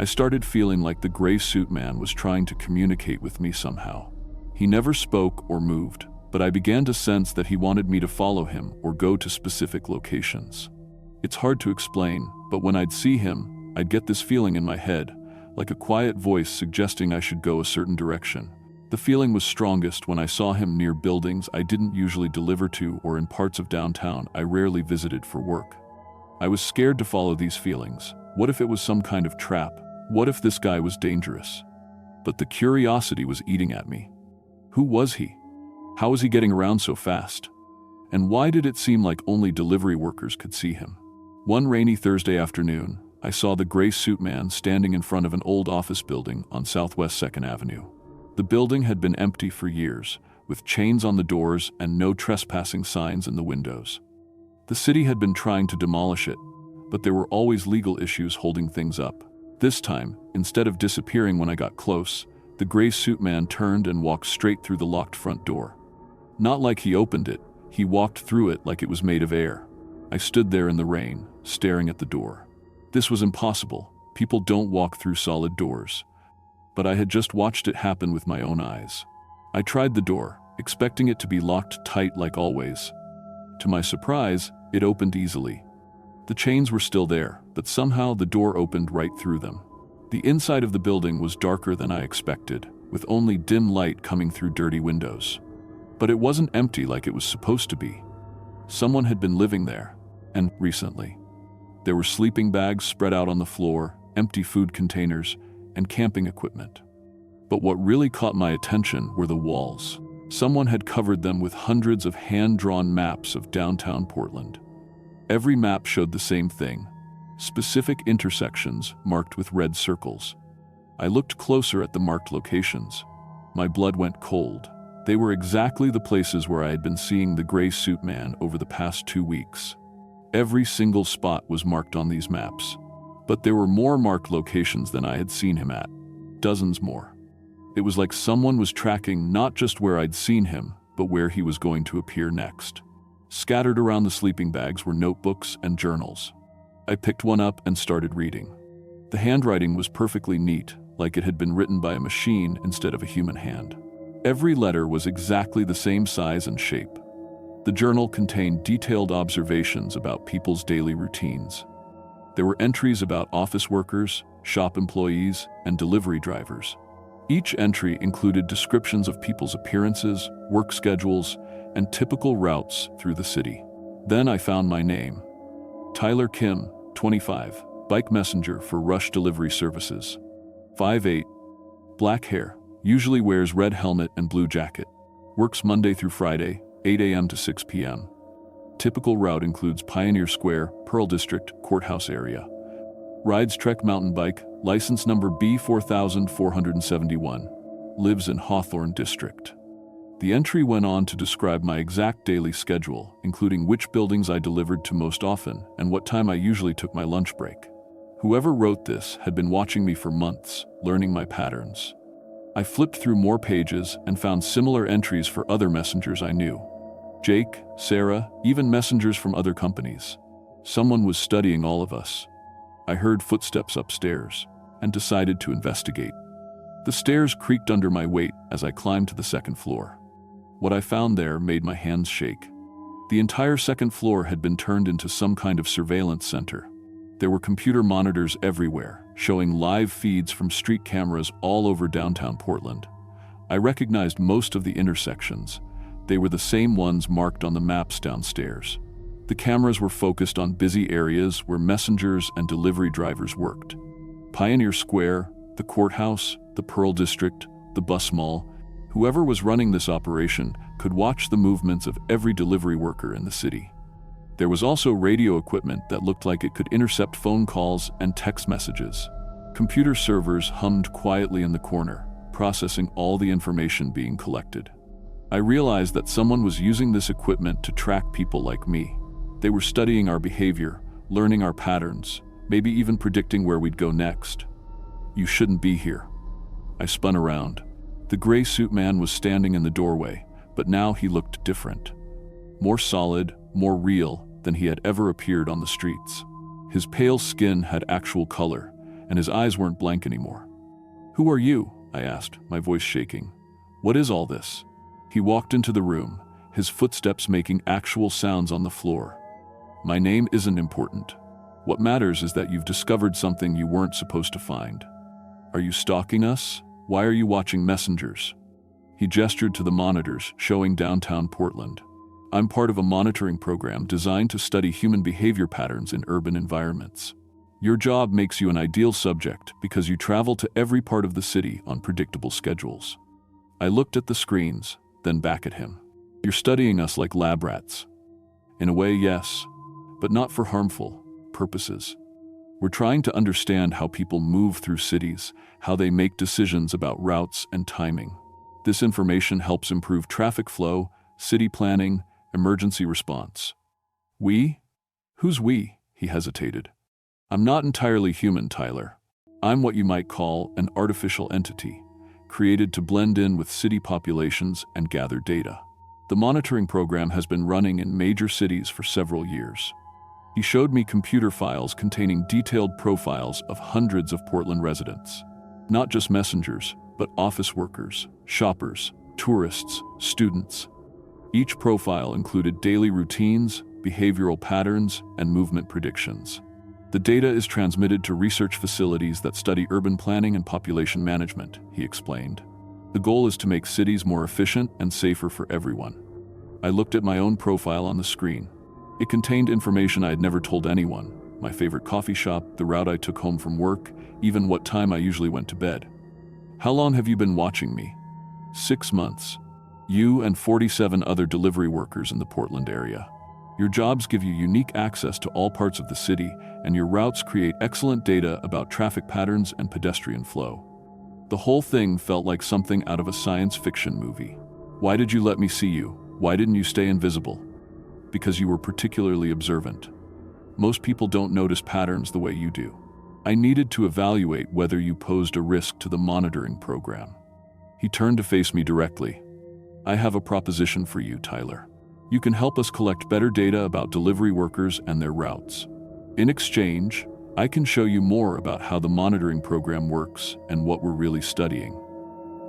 I started feeling like the gray suit man was trying to communicate with me somehow. He never spoke or moved, but I began to sense that he wanted me to follow him or go to specific locations. It's hard to explain, but when I'd see him, I'd get this feeling in my head, like a quiet voice suggesting I should go a certain direction. The feeling was strongest when I saw him near buildings I didn't usually deliver to or in parts of downtown I rarely visited for work. I was scared to follow these feelings. What if it was some kind of trap? What if this guy was dangerous? But the curiosity was eating at me. Who was he? How was he getting around so fast? And why did it seem like only delivery workers could see him? One rainy Thursday afternoon, I saw the gray suit man standing in front of an old office building on Southwest 2nd Avenue. The building had been empty for years, with chains on the doors and no trespassing signs in the windows. The city had been trying to demolish it, but there were always legal issues holding things up. This time, instead of disappearing when I got close, the gray suit man turned and walked straight through the locked front door. Not like he opened it, he walked through it like it was made of air. I stood there in the rain, staring at the door. This was impossible. People don't walk through solid doors. But I had just watched it happen with my own eyes. I tried the door, expecting it to be locked tight like always. To my surprise, it opened easily. The chains were still there, but somehow the door opened right through them. The inside of the building was darker than I expected, with only dim light coming through dirty windows. But it wasn't empty like it was supposed to be. Someone had been living there, and recently. There were sleeping bags spread out on the floor, empty food containers, and camping equipment. But what really caught my attention were the walls. Someone had covered them with hundreds of hand-drawn maps of downtown Portland. Every map showed the same thing: specific intersections marked with red circles. I looked closer at the marked locations. My blood went cold. They were exactly the places where I had been seeing the gray suit man over the past 2 weeks. Every single spot was marked on these maps. But there were more marked locations than I had seen him at. Dozens more. It was like someone was tracking not just where I'd seen him, but where he was going to appear next. Scattered around the sleeping bags were notebooks and journals. I picked one up and started reading. The handwriting was perfectly neat, like it had been written by a machine instead of a human hand. Every letter was exactly the same size and shape. The journal contained detailed observations about people's daily routines. There were entries about office workers, shop employees, and delivery drivers. Each entry included descriptions of people's appearances, work schedules, and typical routes through the city. Then I found my name. Tyler Kim, 25, bike messenger for Rush Delivery Services. 5'8", black hair, usually wears red helmet and blue jacket. Works Monday through Friday, 8 a.m. to 6 p.m. Typical route includes Pioneer Square, Pearl District, Courthouse area. Rides Trek mountain bike, license number B4471. Lives in Hawthorne District. The entry went on to describe my exact daily schedule, including which buildings I delivered to most often and what time I usually took my lunch break. Whoever wrote this had been watching me for months, learning my patterns. I flipped through more pages and found similar entries for other messengers I knew. Jake, Sarah, even messengers from other companies. Someone was studying all of us. I heard footsteps upstairs and decided to investigate. The stairs creaked under my weight as I climbed to the second floor. What I found there made my hands shake. The entire second floor had been turned into some kind of surveillance center. There were computer monitors everywhere, showing live feeds from street cameras all over downtown Portland. I recognized most of the intersections. They were the same ones marked on the maps downstairs. The cameras were focused on busy areas where messengers and delivery drivers worked. Pioneer Square, the courthouse, the Pearl District, the bus mall. Whoever was running this operation could watch the movements of every delivery worker in the city. There was also radio equipment that looked like it could intercept phone calls and text messages. Computer servers hummed quietly in the corner, processing all the information being collected. I realized that someone was using this equipment to track people like me. They were studying our behavior, learning our patterns, maybe even predicting where we'd go next. You shouldn't be here. I spun around. The gray suit man was standing in the doorway, but now he looked different. More solid, more real than he had ever appeared on the streets. His pale skin had actual color, and his eyes weren't blank anymore. "Who are you?" I asked, my voice shaking. "What is all this?" He walked into the room, his footsteps making actual sounds on the floor. My name isn't important. What matters is that you've discovered something you weren't supposed to find. Are you stalking us? Why are you watching messengers? He gestured to the monitors showing downtown Portland. I'm part of a monitoring program designed to study human behavior patterns in urban environments. Your job makes you an ideal subject because you travel to every part of the city on predictable schedules. I looked at the screens, then back at him. You're studying us like lab rats. In a way, yes, but not for harmful purposes. We're trying to understand how people move through cities, how they make decisions about routes and timing. This information helps improve traffic flow, city planning, emergency response. We? Who's we? He hesitated. I'm not entirely human, Tyler. I'm what you might call an artificial entity, created to blend in with city populations and gather data. The monitoring program has been running in major cities for several years. He showed me computer files containing detailed profiles of hundreds of Portland residents. Not just messengers, but office workers, shoppers, tourists, students. Each profile included daily routines, behavioral patterns, and movement predictions. The data is transmitted to research facilities that study urban planning and population management, he explained. The goal is to make cities more efficient and safer for everyone. I looked at my own profile on the screen. It contained information I had never told anyone: my favorite coffee shop, the route I took home from work, even what time I usually went to bed. How long have you been watching me? 6 months. You and 47 other delivery workers in the Portland area. Your jobs give you unique access to all parts of the city, and your routes create excellent data about traffic patterns and pedestrian flow. The whole thing felt like something out of a science fiction movie. Why did you let me see you? Why didn't you stay invisible? Because you were particularly observant. Most people don't notice patterns the way you do. I needed to evaluate whether you posed a risk to the monitoring program. He turned to face me directly. I have a proposition for you, Tyler. You can help us collect better data about delivery workers and their routes. In exchange, I can show you more about how the monitoring program works and what we're really studying.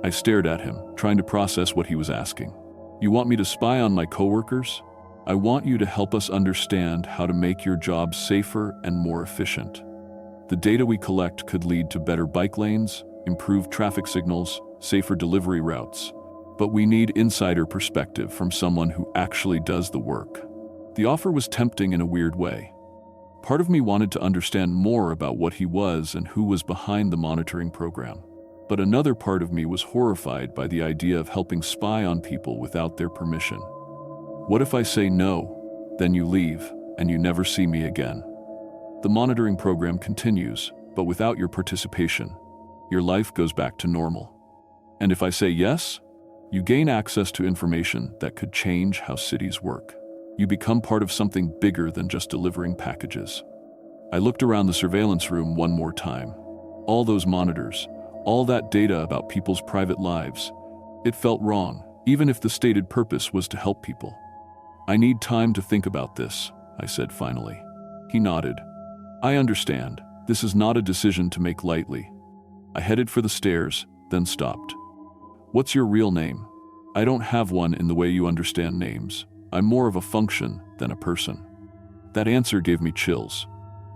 I stared at him, trying to process what he was asking. You want me to spy on my coworkers? I want you to help us understand how to make your job safer and more efficient. The data we collect could lead to better bike lanes, improved traffic signals, safer delivery routes. But we need insider perspective from someone who actually does the work. The offer was tempting in a weird way. Part of me wanted to understand more about what he was and who was behind the monitoring program. But another part of me was horrified by the idea of helping spy on people without their permission. What if I say no, then you leave, and you never see me again? The monitoring program continues, but without your participation, your life goes back to normal. And if I say yes, you gain access to information that could change how cities work. You become part of something bigger than just delivering packages. I looked around the surveillance room one more time. All those monitors, all that data about people's private lives. It felt wrong, even if the stated purpose was to help people. I need time to think about this, I said finally. He nodded. I understand. This is not a decision to make lightly. I headed for the stairs, then stopped. What's your real name? I don't have one in the way you understand names. I'm more of a function than a person. That answer gave me chills.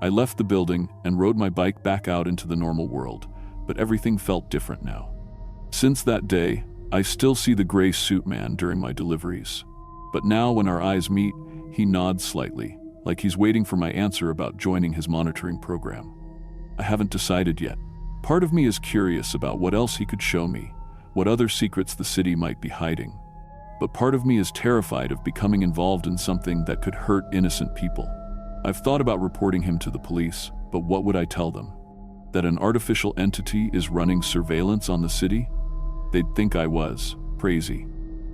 I left the building and rode my bike back out into the normal world, but everything felt different now. Since that day, I still see the gray suit man during my deliveries. But now when our eyes meet, he nods slightly, like he's waiting for my answer about joining his monitoring program. I haven't decided yet. Part of me is curious about what else he could show me, what other secrets the city might be hiding. But part of me is terrified of becoming involved in something that could hurt innocent people. I've thought about reporting him to the police, but what would I tell them? That an artificial entity is running surveillance on the city? They'd think I was crazy.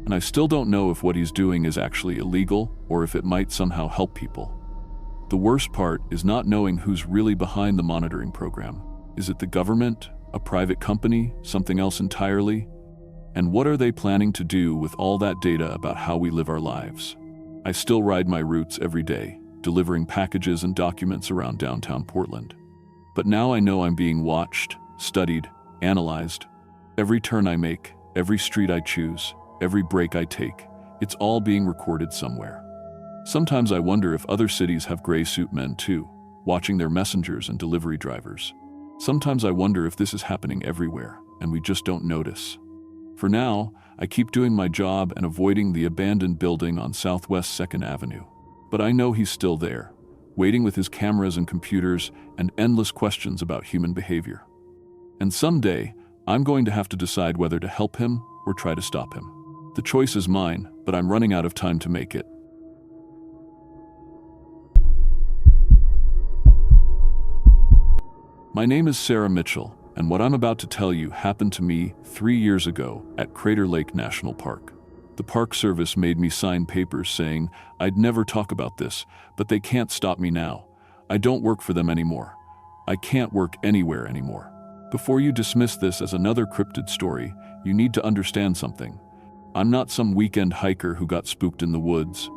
And I still don't know if what he's doing is actually illegal or if it might somehow help people. The worst part is not knowing who's really behind the monitoring program. Is it the government? A private company? Something else entirely? And what are they planning to do with all that data about how we live our lives? I still ride my routes every day, delivering packages and documents around downtown Portland. But now I know I'm being watched, studied, analyzed. Every turn I make, every street I choose, every break I take. It's all being recorded somewhere. Sometimes I wonder if other cities have gray suit men too, watching their messengers and delivery drivers. Sometimes I wonder if this is happening everywhere, and we just don't notice. For now, I keep doing my job and avoiding the abandoned building on Southwest 2nd Avenue. But I know he's still there, waiting with his cameras and computers and endless questions about human behavior. And someday, I'm going to have to decide whether to help him or try to stop him. The choice is mine, but I'm running out of time to make it. My name is Sarah Mitchell, and what I'm about to tell you happened to me 3 years ago at Crater Lake National Park. The Park Service made me sign papers saying I'd never talk about this, but they can't stop me now. I don't work for them anymore. I can't work anywhere anymore. Before you dismiss this as another cryptid story, you need to understand something. I'm not some weekend hiker who got spooked in the woods.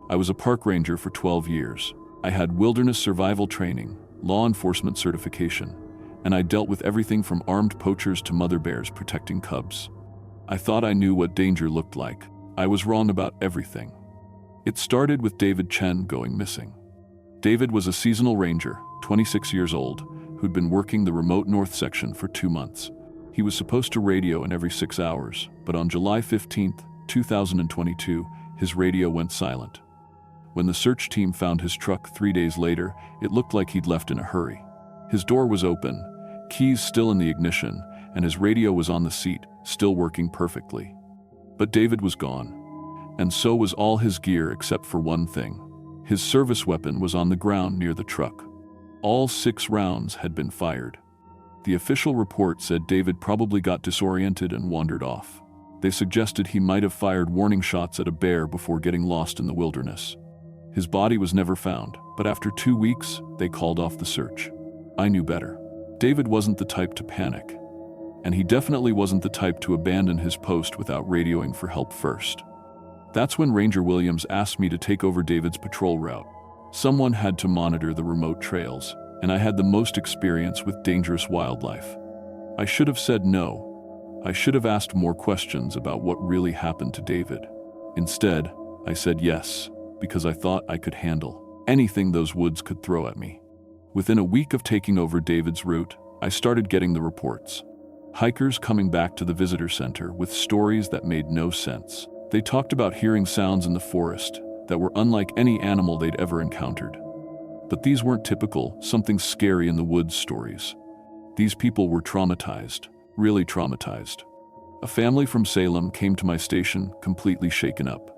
I was a park ranger for 12 years. I had wilderness survival training, law enforcement certification, and I dealt with everything from armed poachers to mother bears protecting cubs. I thought I knew what danger looked like. I was wrong about everything. It started with David Chen going missing. David was a seasonal ranger, 26 years old, who'd been working the remote north section for 2 months. He was supposed to radio in every 6 hours, but on July 15, 2022, his radio went silent. When the search team found his truck 3 days later, it looked like he'd left in a hurry. His door was open, keys still in the ignition, and his radio was on the seat, still working perfectly. But David was gone, and so was all his gear except for one thing. His service weapon was on the ground near the truck. All 6 rounds had been fired. The official report said David probably got disoriented and wandered off. They suggested he might have fired warning shots at a bear before getting lost in the wilderness. His body was never found, but after 2 weeks, they called off the search. I knew better. David wasn't the type to panic, and he definitely wasn't the type to abandon his post without radioing for help first. That's when Ranger Williams asked me to take over David's patrol route. Someone had to monitor the remote trails, and I had the most experience with dangerous wildlife. I should have said no. I should have asked more questions about what really happened to David. Instead, I said yes, because I thought I could handle anything those woods could throw at me. Within a week of taking over David's route, I started getting the reports. Hikers coming back to the visitor center with stories that made no sense. They talked about hearing sounds in the forest that were unlike any animal they'd ever encountered. But these weren't typical, something scary in the woods stories. These people were traumatized, really traumatized. A family from Salem came to my station completely shaken up.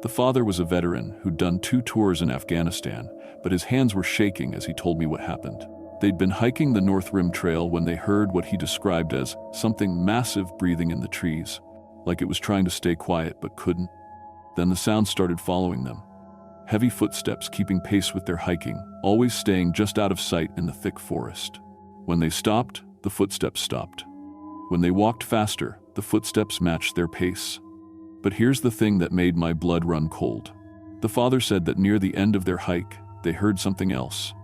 The father was a veteran who'd done 2 tours in Afghanistan, but his hands were shaking as he told me what happened. They'd been hiking the North Rim Trail when they heard what he described as something massive breathing in the trees, like it was trying to stay quiet but couldn't. Then the sound started following them. Heavy footsteps keeping pace with their hiking, always staying just out of sight in the thick forest. When they stopped, the footsteps stopped. When they walked faster, the footsteps matched their pace. But here's the thing that made my blood run cold. The father said that near the end of their hike, they heard something else.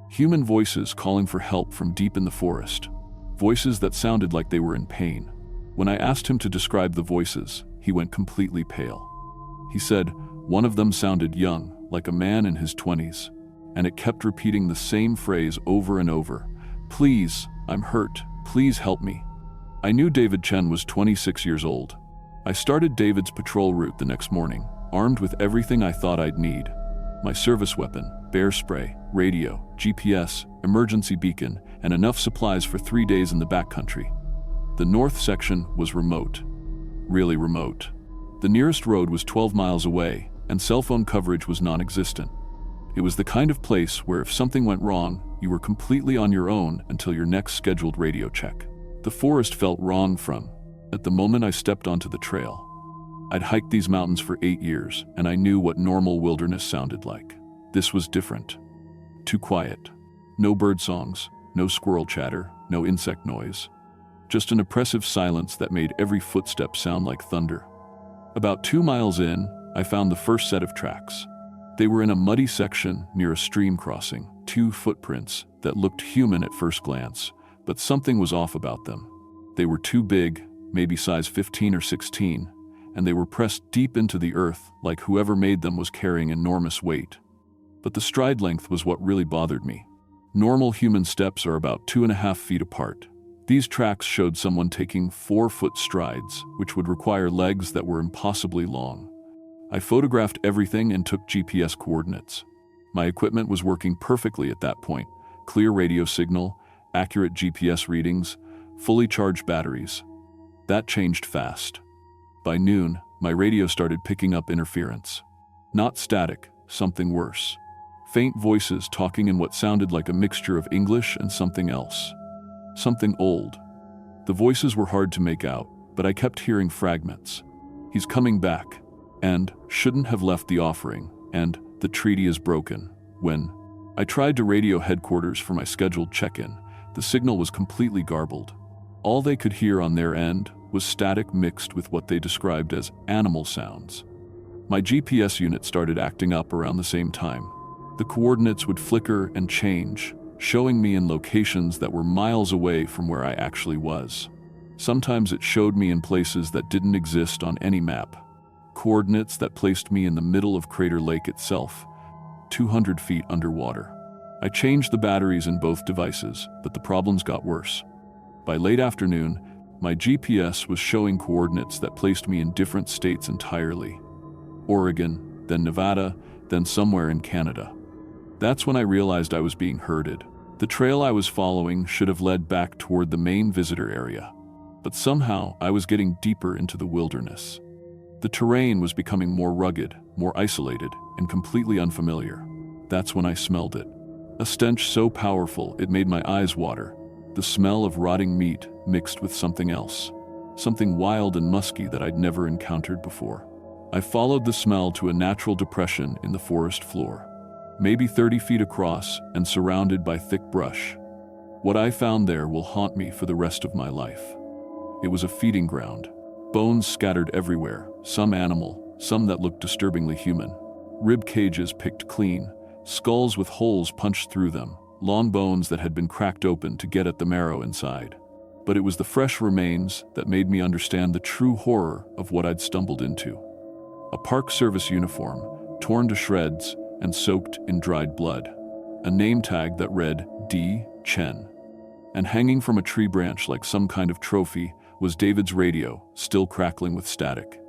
Human voices calling for help from deep in the forest. Voices that sounded like they were in pain. When I asked him to describe the voices, he went completely pale. He said one of them sounded young, like a man in his 20s, and it kept repeating the same phrase over and over. "Please, I'm hurt. Please help me." I knew David Chen was 26 years old. I started David's patrol route the next morning, armed with everything I thought I'd need. My service weapon, bear spray, radio, GPS, emergency beacon, and enough supplies for 3 days in the backcountry. The north section was remote. Really remote. The nearest road was 12 miles away, and cell phone coverage was non-existent. It was the kind of place where if something went wrong, you were completely on your own until your next scheduled radio check. The forest felt wrong at the moment I stepped onto the trail. I'd hiked these mountains for 8 years, and I knew what normal wilderness sounded like. This was different. Too quiet. No bird songs, no squirrel chatter, no insect noise. Just an oppressive silence that made every footstep sound like thunder. About 2 miles in, I found the first set of tracks. They were in a muddy section near a stream crossing, 2 footprints that looked human at first glance, but something was off about them. They were too big, maybe size 15 or 16, and they were pressed deep into the earth like whoever made them was carrying enormous weight. But the stride length was what really bothered me. Normal human steps are about 2.5 feet apart. These tracks showed someone taking 4-foot strides, which would require legs that were impossibly long. I photographed everything and took GPS coordinates. My equipment was working perfectly at that point. Clear radio signal, accurate GPS readings, fully charged batteries. That changed fast. By noon, my radio started picking up interference. Not static, something worse. Faint voices talking in what sounded like a mixture of English and something else. Something old. The voices were hard to make out, but I kept hearing fragments. He's coming back, and shouldn't have left the offering, and the treaty is broken. When I tried to radio headquarters for my scheduled check-in, the signal was completely garbled. All they could hear on their end was static mixed with what they described as animal sounds. My GPS unit started acting up around the same time. The coordinates would flicker and change, showing me in locations that were miles away from where I actually was. Sometimes it showed me in places that didn't exist on any map. Coordinates that placed me in the middle of Crater Lake itself, 200 feet underwater. I changed the batteries in both devices, but the problems got worse. By late afternoon, my GPS was showing coordinates that placed me in different states entirely. Oregon, then Nevada, then somewhere in Canada. That's when I realized I was being herded. The trail I was following should have led back toward the main visitor area, but somehow I was getting deeper into the wilderness. The terrain was becoming more rugged, more isolated, and completely unfamiliar. That's when I smelled it. A stench so powerful it made my eyes water. The smell of rotting meat mixed with something else. Something wild and musky that I'd never encountered before. I followed the smell to a natural depression in the forest floor. Maybe 30 feet across and surrounded by thick brush. What I found there will haunt me for the rest of my life. It was a feeding ground. Bones scattered everywhere, some animal, some that looked disturbingly human. Rib cages picked clean, skulls with holes punched through them, long bones that had been cracked open to get at the marrow inside. But it was the fresh remains that made me understand the true horror of what I'd stumbled into. A Park Service uniform, torn to shreds and soaked in dried blood. A name tag that read D. Chen. And hanging from a tree branch like some kind of trophy was David's radio, still crackling with static.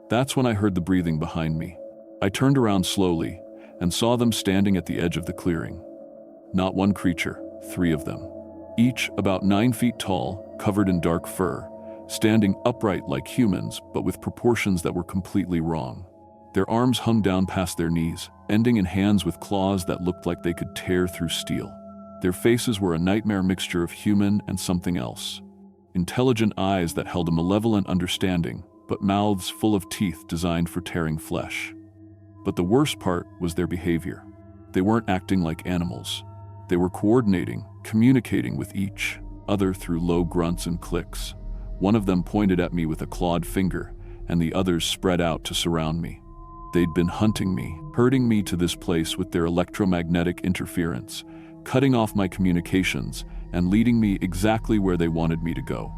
That's when I heard the breathing behind me. I turned around slowly and saw them standing at the edge of the clearing. Not one creature, 3 of them. Each about 9 feet tall, covered in dark fur, standing upright like humans, but with proportions that were completely wrong. Their arms hung down past their knees, ending in hands with claws that looked like they could tear through steel. Their faces were a nightmare mixture of human and something else. Intelligent eyes that held a malevolent understanding, but mouths full of teeth designed for tearing flesh. But the worst part was their behavior. They weren't acting like animals. They were coordinating, communicating with each other through low grunts and clicks. One of them pointed at me with a clawed finger, and the others spread out to surround me. They'd been hunting me, herding me to this place with their electromagnetic interference, cutting off my communications, and leading me exactly where they wanted me to go.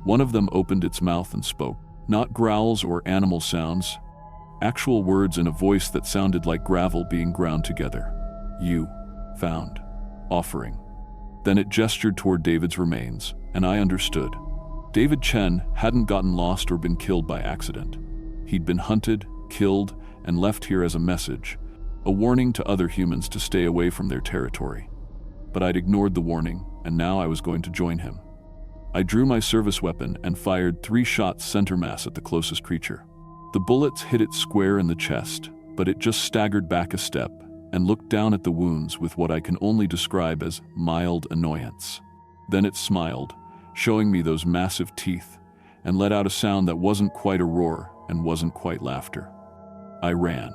One of them opened its mouth and spoke, not growls or animal sounds, actual words in a voice that sounded like gravel being ground together. You found offering. Then it gestured toward David's remains, and I understood. David Chen hadn't gotten lost or been killed by accident. He'd been hunted, killed, and left here as a message, a warning to other humans to stay away from their territory. But I'd ignored the warning, and now I was going to join him. I drew my service weapon and fired 3 shots center mass at the closest creature. The bullets hit it square in the chest, but it just staggered back a step and looked down at the wounds with what I can only describe as mild annoyance. Then it smiled, showing me those massive teeth, and let out a sound that wasn't quite a roar and wasn't quite laughter. I ran.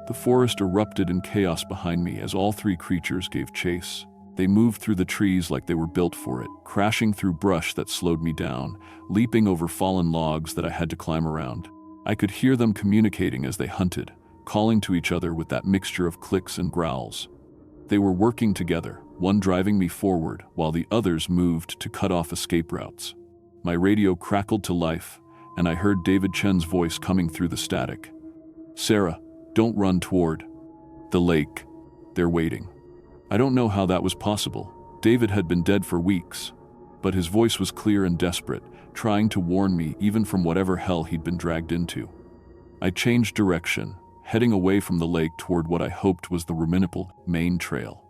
The forest erupted in chaos behind me as all 3 creatures gave chase. They moved through the trees like they were built for it, crashing through brush that slowed me down, leaping over fallen logs that I had to climb around. I could hear them communicating as they hunted, calling to each other with that mixture of clicks and growls. They were working together, one driving me forward while the others moved to cut off escape routes. My radio crackled to life, and I heard David Chen's voice coming through the static. "Sarah, don't run toward the lake. They're waiting." I don't know how that was possible. David had been dead for weeks, but his voice was clear and desperate, trying to warn me even from whatever hell he'd been dragged into. I changed direction, heading away from the lake toward what I hoped was the Ruminipal main trail.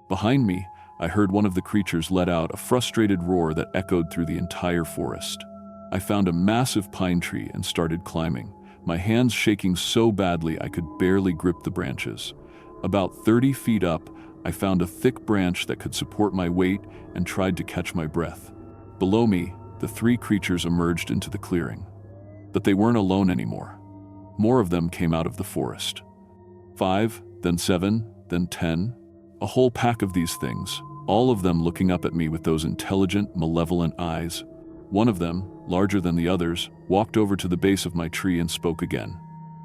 Behind me, I heard one of the creatures let out a frustrated roar that echoed through the entire forest. I found a massive pine tree and started climbing, my hands shaking so badly I could barely grip the branches. About 30 feet up, I found a thick branch that could support my weight and tried to catch my breath. Below me, the three creatures emerged into the clearing. But they weren't alone anymore. More of them came out of the forest. 5, then 7, then 10. A whole pack of these things, all of them looking up at me with those intelligent, malevolent eyes. One of them, larger than the others, walked over to the base of my tree and spoke again.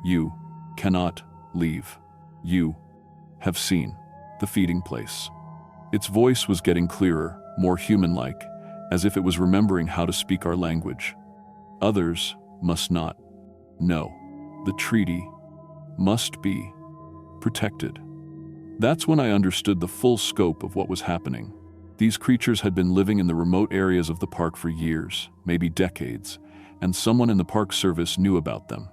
"You cannot leave. You have seen the feeding place." Its voice was getting clearer, more human-like, as if it was remembering how to speak our language. "Others must not know. The treaty must be protected." That's when I understood the full scope of what was happening. These creatures had been living in the remote areas of the park for years, maybe decades, and someone in the Park Service knew about them.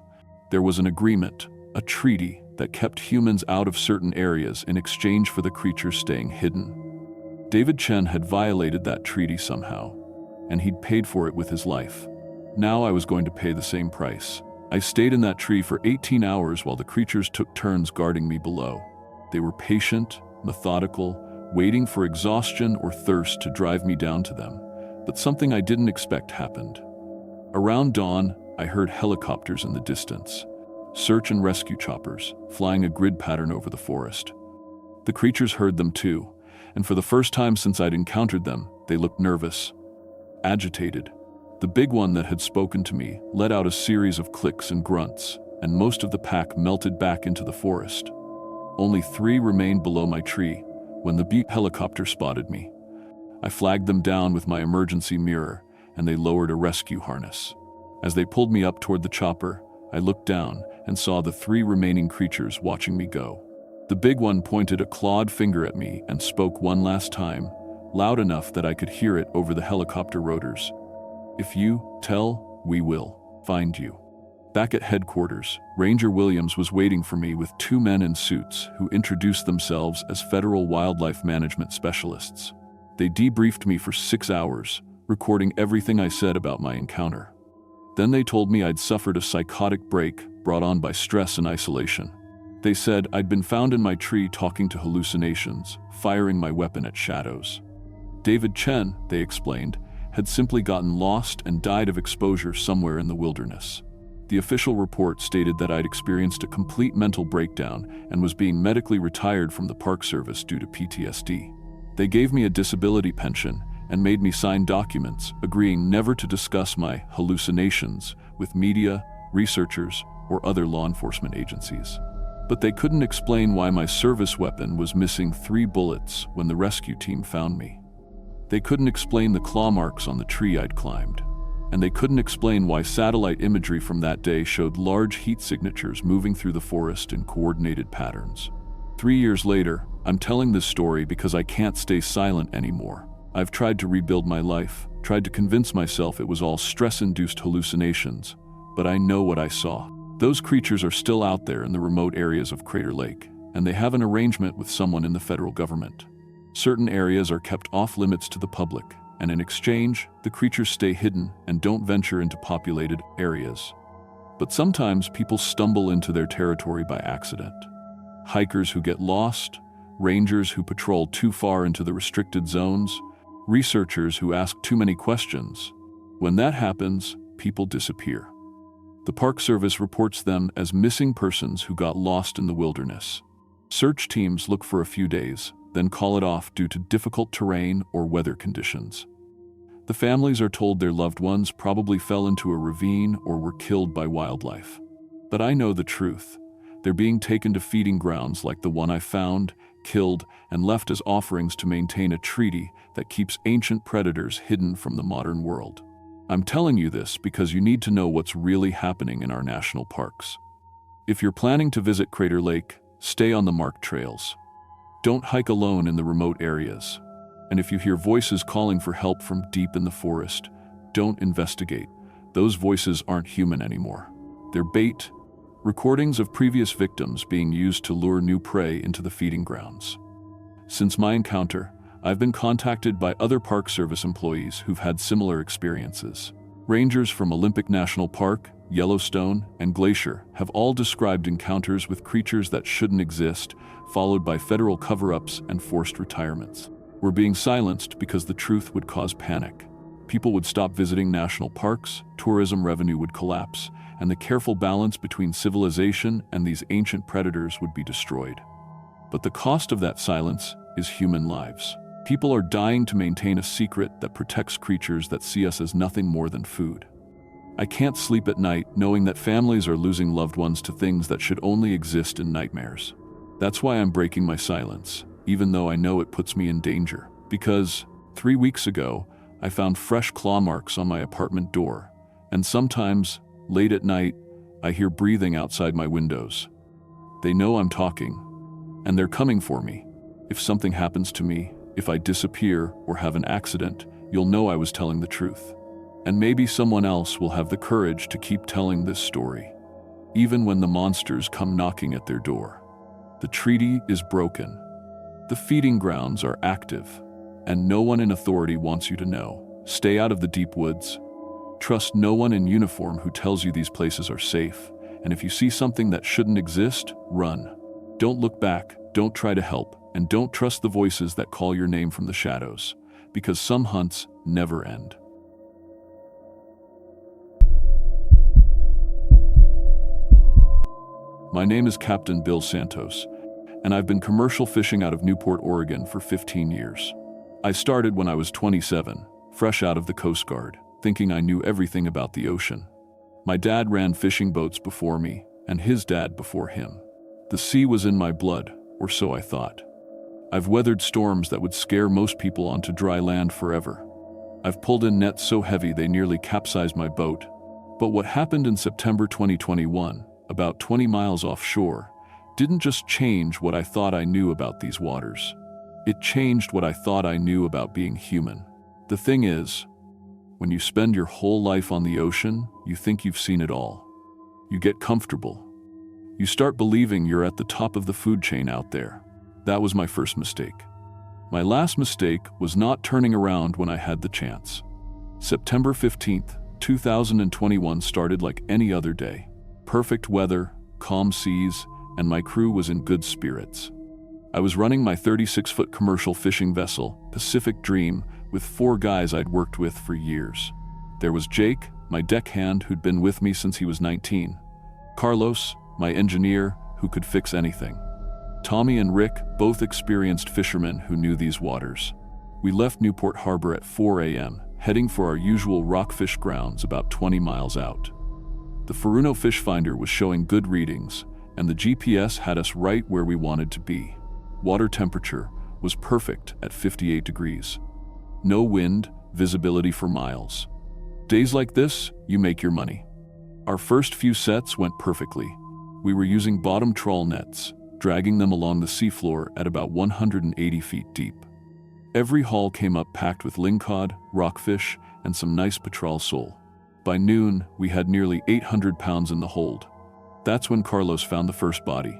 There was an agreement, a treaty, that kept humans out of certain areas in exchange for the creatures staying hidden. David Chen had violated that treaty somehow, and he'd paid for it with his life. Now I was going to pay the same price. I stayed in that tree for 18 hours while the creatures took turns guarding me below. They were patient, methodical, waiting for exhaustion or thirst to drive me down to them, but something I didn't expect happened. Around dawn, I heard helicopters in the distance, search and rescue choppers, flying a grid pattern over the forest. The creatures heard them too, and for the first time since I'd encountered them, they looked nervous, agitated. The big one that had spoken to me let out a series of clicks and grunts, and most of the pack melted back into the forest. Only 3 remained below my tree when the beat helicopter spotted me. I flagged them down with my emergency mirror, and they lowered a rescue harness. As they pulled me up toward the chopper, I looked down and saw the 3 remaining creatures watching me go. The big one pointed a clawed finger at me and spoke one last time, loud enough that I could hear it over the helicopter rotors. "If you tell, we will find you." Back at headquarters, Ranger Williams was waiting for me with 2 men in suits who introduced themselves as federal wildlife management specialists. They debriefed me for 6 hours, recording everything I said about my encounter. Then they told me I'd suffered a psychotic break brought on by stress and isolation. They said I'd been found in my tree talking to hallucinations, firing my weapon at shadows. David Chen, they explained, had simply gotten lost and died of exposure somewhere in the wilderness. The official report stated that I'd experienced a complete mental breakdown and was being medically retired from the Park Service due to PTSD. They gave me a disability pension and made me sign documents agreeing never to discuss my hallucinations with media, researchers, or other law enforcement agencies. But they couldn't explain why my service weapon was missing 3 bullets when the rescue team found me. They couldn't explain the claw marks on the tree I'd climbed. And they couldn't explain why satellite imagery from that day showed large heat signatures moving through the forest in coordinated patterns. 3 years later, I'm telling this story because I can't stay silent anymore. I've tried to rebuild my life, tried to convince myself it was all stress-induced hallucinations, but I know what I saw. Those creatures are still out there in the remote areas of Crater Lake, and they have an arrangement with someone in the federal government. Certain areas are kept off limits to the public, and in exchange, the creatures stay hidden and don't venture into populated areas. But sometimes people stumble into their territory by accident. Hikers who get lost, rangers who patrol too far into the restricted zones, researchers who ask too many questions. When that happens, people disappear. The Park Service reports them as missing persons who got lost in the wilderness. Search teams look for a few days, then call it off due to difficult terrain or weather conditions. The families are told their loved ones probably fell into a ravine or were killed by wildlife. But I know the truth. They're being taken to feeding grounds like the one I found, killed, and left as offerings to maintain a treaty that keeps ancient predators hidden from the modern world. I'm telling you this because you need to know what's really happening in our national parks. If you're planning to visit Crater Lake, stay on the marked trails. Don't hike alone in the remote areas. And if you hear voices calling for help from deep in the forest, don't investigate. Those voices aren't human anymore. They're bait, recordings of previous victims being used to lure new prey into the feeding grounds. Since my encounter, I've been contacted by other Park Service employees who've had similar experiences. Rangers from Olympic National Park, Yellowstone, and Glacier have all described encounters with creatures that shouldn't exist, followed by federal cover-ups and forced retirements. We're being silenced because the truth would cause panic. People would stop visiting national parks, tourism revenue would collapse, and the careful balance between civilization and these ancient predators would be destroyed. But the cost of that silence is human lives. People are dying to maintain a secret that protects creatures that see us as nothing more than food. I can't sleep at night knowing that families are losing loved ones to things that should only exist in nightmares. That's why I'm breaking my silence, even though I know it puts me in danger. Because 3 weeks ago, I found fresh claw marks on my apartment door, and sometimes, late at night, I hear breathing outside my windows. They know I'm talking, and they're coming for me. If something happens to me, if I disappear or have an accident, you'll know I was telling the truth. And maybe someone else will have the courage to keep telling this story, even when the monsters come knocking at their door. The treaty is broken. The feeding grounds are active, and no one in authority wants you to know. Stay out of the deep woods. Trust no one in uniform who tells you these places are safe, and if you see something that shouldn't exist, run. Don't look back, don't try to help, and don't trust the voices that call your name from the shadows, because some hunts never end. My name is Captain Bill Santos, and I've been commercial fishing out of Newport, Oregon for 15 years. I started when I was 27, fresh out of the Coast Guard, thinking I knew everything about the ocean. My dad ran fishing boats before me, and his dad before him. The sea was in my blood, or so I thought. I've weathered storms that would scare most people onto dry land forever. I've pulled in nets so heavy they nearly capsized my boat. But what happened in September 2021, about 20 miles offshore, didn't just change what I thought I knew about these waters. It changed what I thought I knew about being human. The thing is, when you spend your whole life on the ocean, you think you've seen it all. You get comfortable. You start believing you're at the top of the food chain out there. That was my first mistake. My last mistake was not turning around when I had the chance. September 15th, 2021 started like any other day. Perfect weather, calm seas, and my crew was in good spirits. I was running my 36-foot commercial fishing vessel, Pacific Dream, with 4 guys I'd worked with for years. There was Jake, my deckhand who'd been with me since he was 19. Carlos, my engineer, who could fix anything. Tommy and Rick, both experienced fishermen who knew these waters. We left Newport Harbor at 4 a.m., heading for our usual rockfish grounds about 20 miles out. The Furuno fish finder was showing good readings, and the GPS had us right where we wanted to be. Water temperature was perfect at 58 degrees. No wind, visibility for miles. Days like this, you make your money. Our first few sets went perfectly. We were using bottom trawl nets, dragging them along the seafloor at about 180 feet deep. Every haul came up packed with lingcod, rockfish, and some nice petrel sole. By noon, we had nearly 800 pounds in the hold. That's when Carlos found the first body.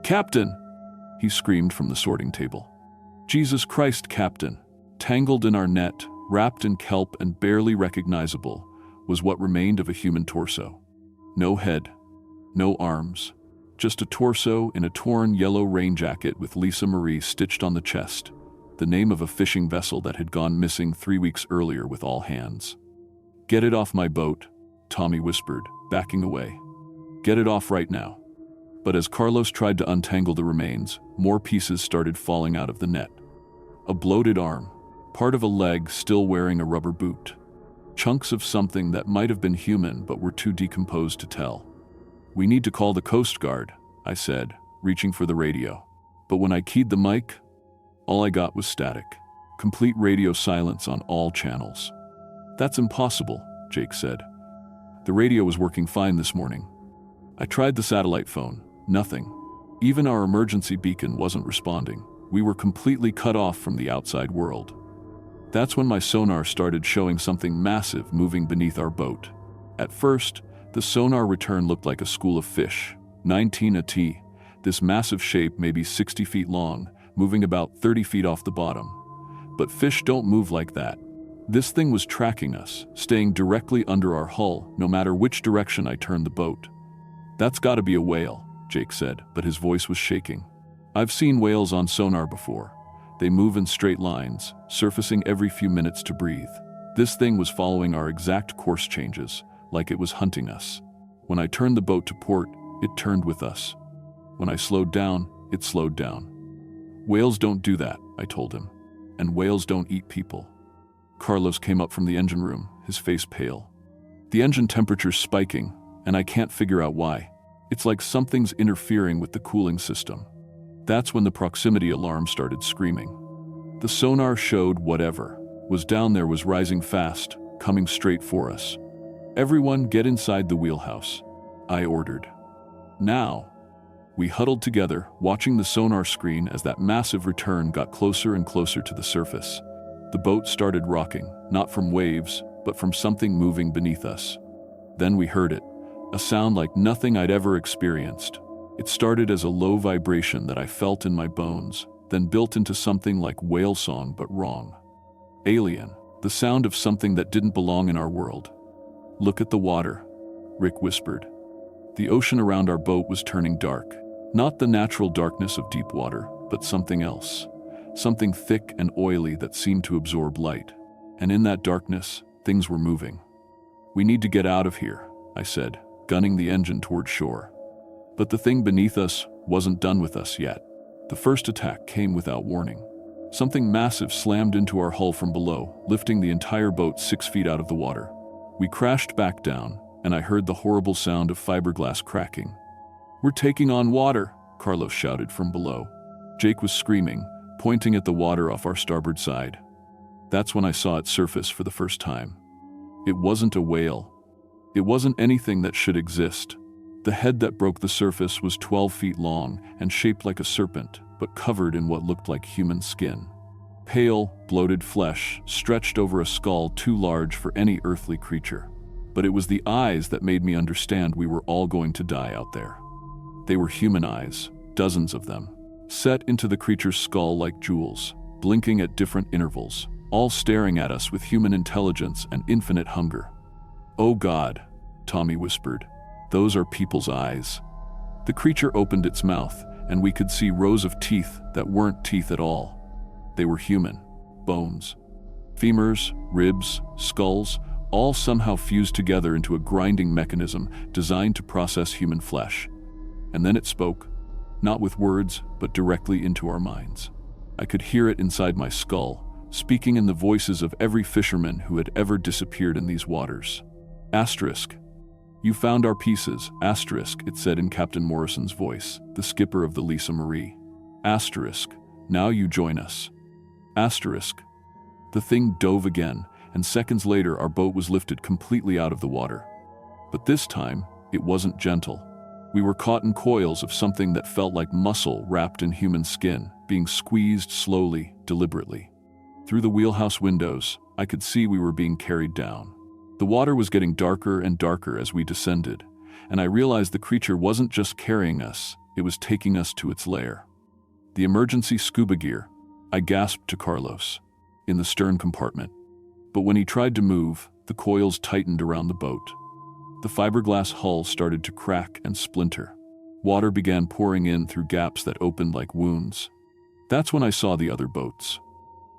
"Captain!" he screamed from the sorting table. "Jesus Christ, Captain!" Tangled in our net, wrapped in kelp and barely recognizable, was what remained of a human torso. No head, no arms, just a torso in a torn yellow rain jacket with Lisa Marie stitched on the chest, the name of a fishing vessel that had gone missing 3 weeks earlier with all hands. "Get it off my boat," Tommy whispered, backing away. "Get it off right now." But as Carlos tried to untangle the remains, more pieces started falling out of the net. A bloated arm, part of a leg still wearing a rubber boot. Chunks of something that might have been human but were too decomposed to tell. "We need to call the Coast Guard," I said, reaching for the radio. But when I keyed the mic, all I got was was static. Complete radio silence on all channels. "That's impossible," Jake said. The radio was working fine this morning. I tried the satellite phone. Nothing. Even our emergency beacon wasn't responding. We were completely cut off from the outside world. That's when my sonar started showing something massive moving beneath our boat. At first, the sonar return looked like a school of fish, 19 a T, this massive shape maybe 60 feet long, moving about 30 feet off the bottom. But fish don't move like that. This thing was tracking us, staying directly under our hull, no matter which direction I turned the boat. That's gotta be a whale, Jake said, but his voice was shaking. I've seen whales on sonar before. They move in straight lines, surfacing every few minutes to breathe. This thing was following our exact course changes, like it was hunting us. When I turned the boat to port, it turned with us. When I slowed down, it slowed down. Whales don't do that, I told him. And whales don't eat people. Carlos came up from the engine room, his face pale. The engine temperature's spiking, and I can't figure out why. It's like something's interfering with the cooling system. That's when the proximity alarm started screaming. The sonar showed whatever was down there was rising fast, coming straight for us. Everyone get inside the wheelhouse, I ordered. Now. We huddled together, watching the sonar screen as that massive return got closer and closer to the surface. The boat started rocking, not from waves, but from something moving beneath us. Then we heard it, a sound like nothing I'd ever experienced. It started as a low vibration that I felt in my bones, then built into something like whale song but wrong. Alien, the sound of something that didn't belong in our world. Look at the water, Rick whispered. The ocean around our boat was turning dark. Not the natural darkness of deep water, but something else. Something thick and oily that seemed to absorb light. And in that darkness, things were moving. We need to get out of here, I said, gunning the engine toward shore. But the thing beneath us wasn't done with us yet. The first attack came without warning. Something massive slammed into our hull from below, lifting the entire boat 6 feet out of the water. We crashed back down, and I heard the horrible sound of fiberglass cracking. We're taking on water, Carlos shouted from below. Jake was screaming, pointing at the water off our starboard side. That's when I saw it surface for the first time. It wasn't a whale. It wasn't anything that should exist. The head that broke the surface was 12 feet long and shaped like a serpent, but covered in what looked like human skin. Pale, bloated flesh stretched over a skull too large for any earthly creature. But it was the eyes that made me understand we were all going to die out there. They were human eyes, dozens of them, set into the creature's skull like jewels, blinking at different intervals, all staring at us with human intelligence and infinite hunger. "Oh God," Tommy whispered, "those are people's eyes." The creature opened its mouth, and we could see rows of teeth that weren't teeth at all. They were human, bones. Femurs, ribs, skulls, all somehow fused together into a grinding mechanism designed to process human flesh. And then it spoke, not with words, but directly into our minds. I could hear it inside my skull, speaking in the voices of every fisherman who had ever disappeared in these waters. Asterisk. "You found our pieces, asterisk," it said in Captain Morrison's voice, the skipper of the Lisa Marie. Asterisk. "Now you join us." Asterisk. The thing dove again, and seconds later our boat was lifted completely out of the water. But this time, it wasn't gentle. We were caught in coils of something that felt like muscle wrapped in human skin, being squeezed slowly, deliberately. Through the wheelhouse windows, I could see we were being carried down. The water was getting darker and darker as we descended, and I realized the creature wasn't just carrying us, it was taking us to its lair. "The emergency scuba gear," I gasped to Carlos, in the stern compartment. But when he tried to move, the coils tightened around the boat. The fiberglass hull started to crack and splinter. Water began pouring in through gaps that opened like wounds. That's when I saw the other boats.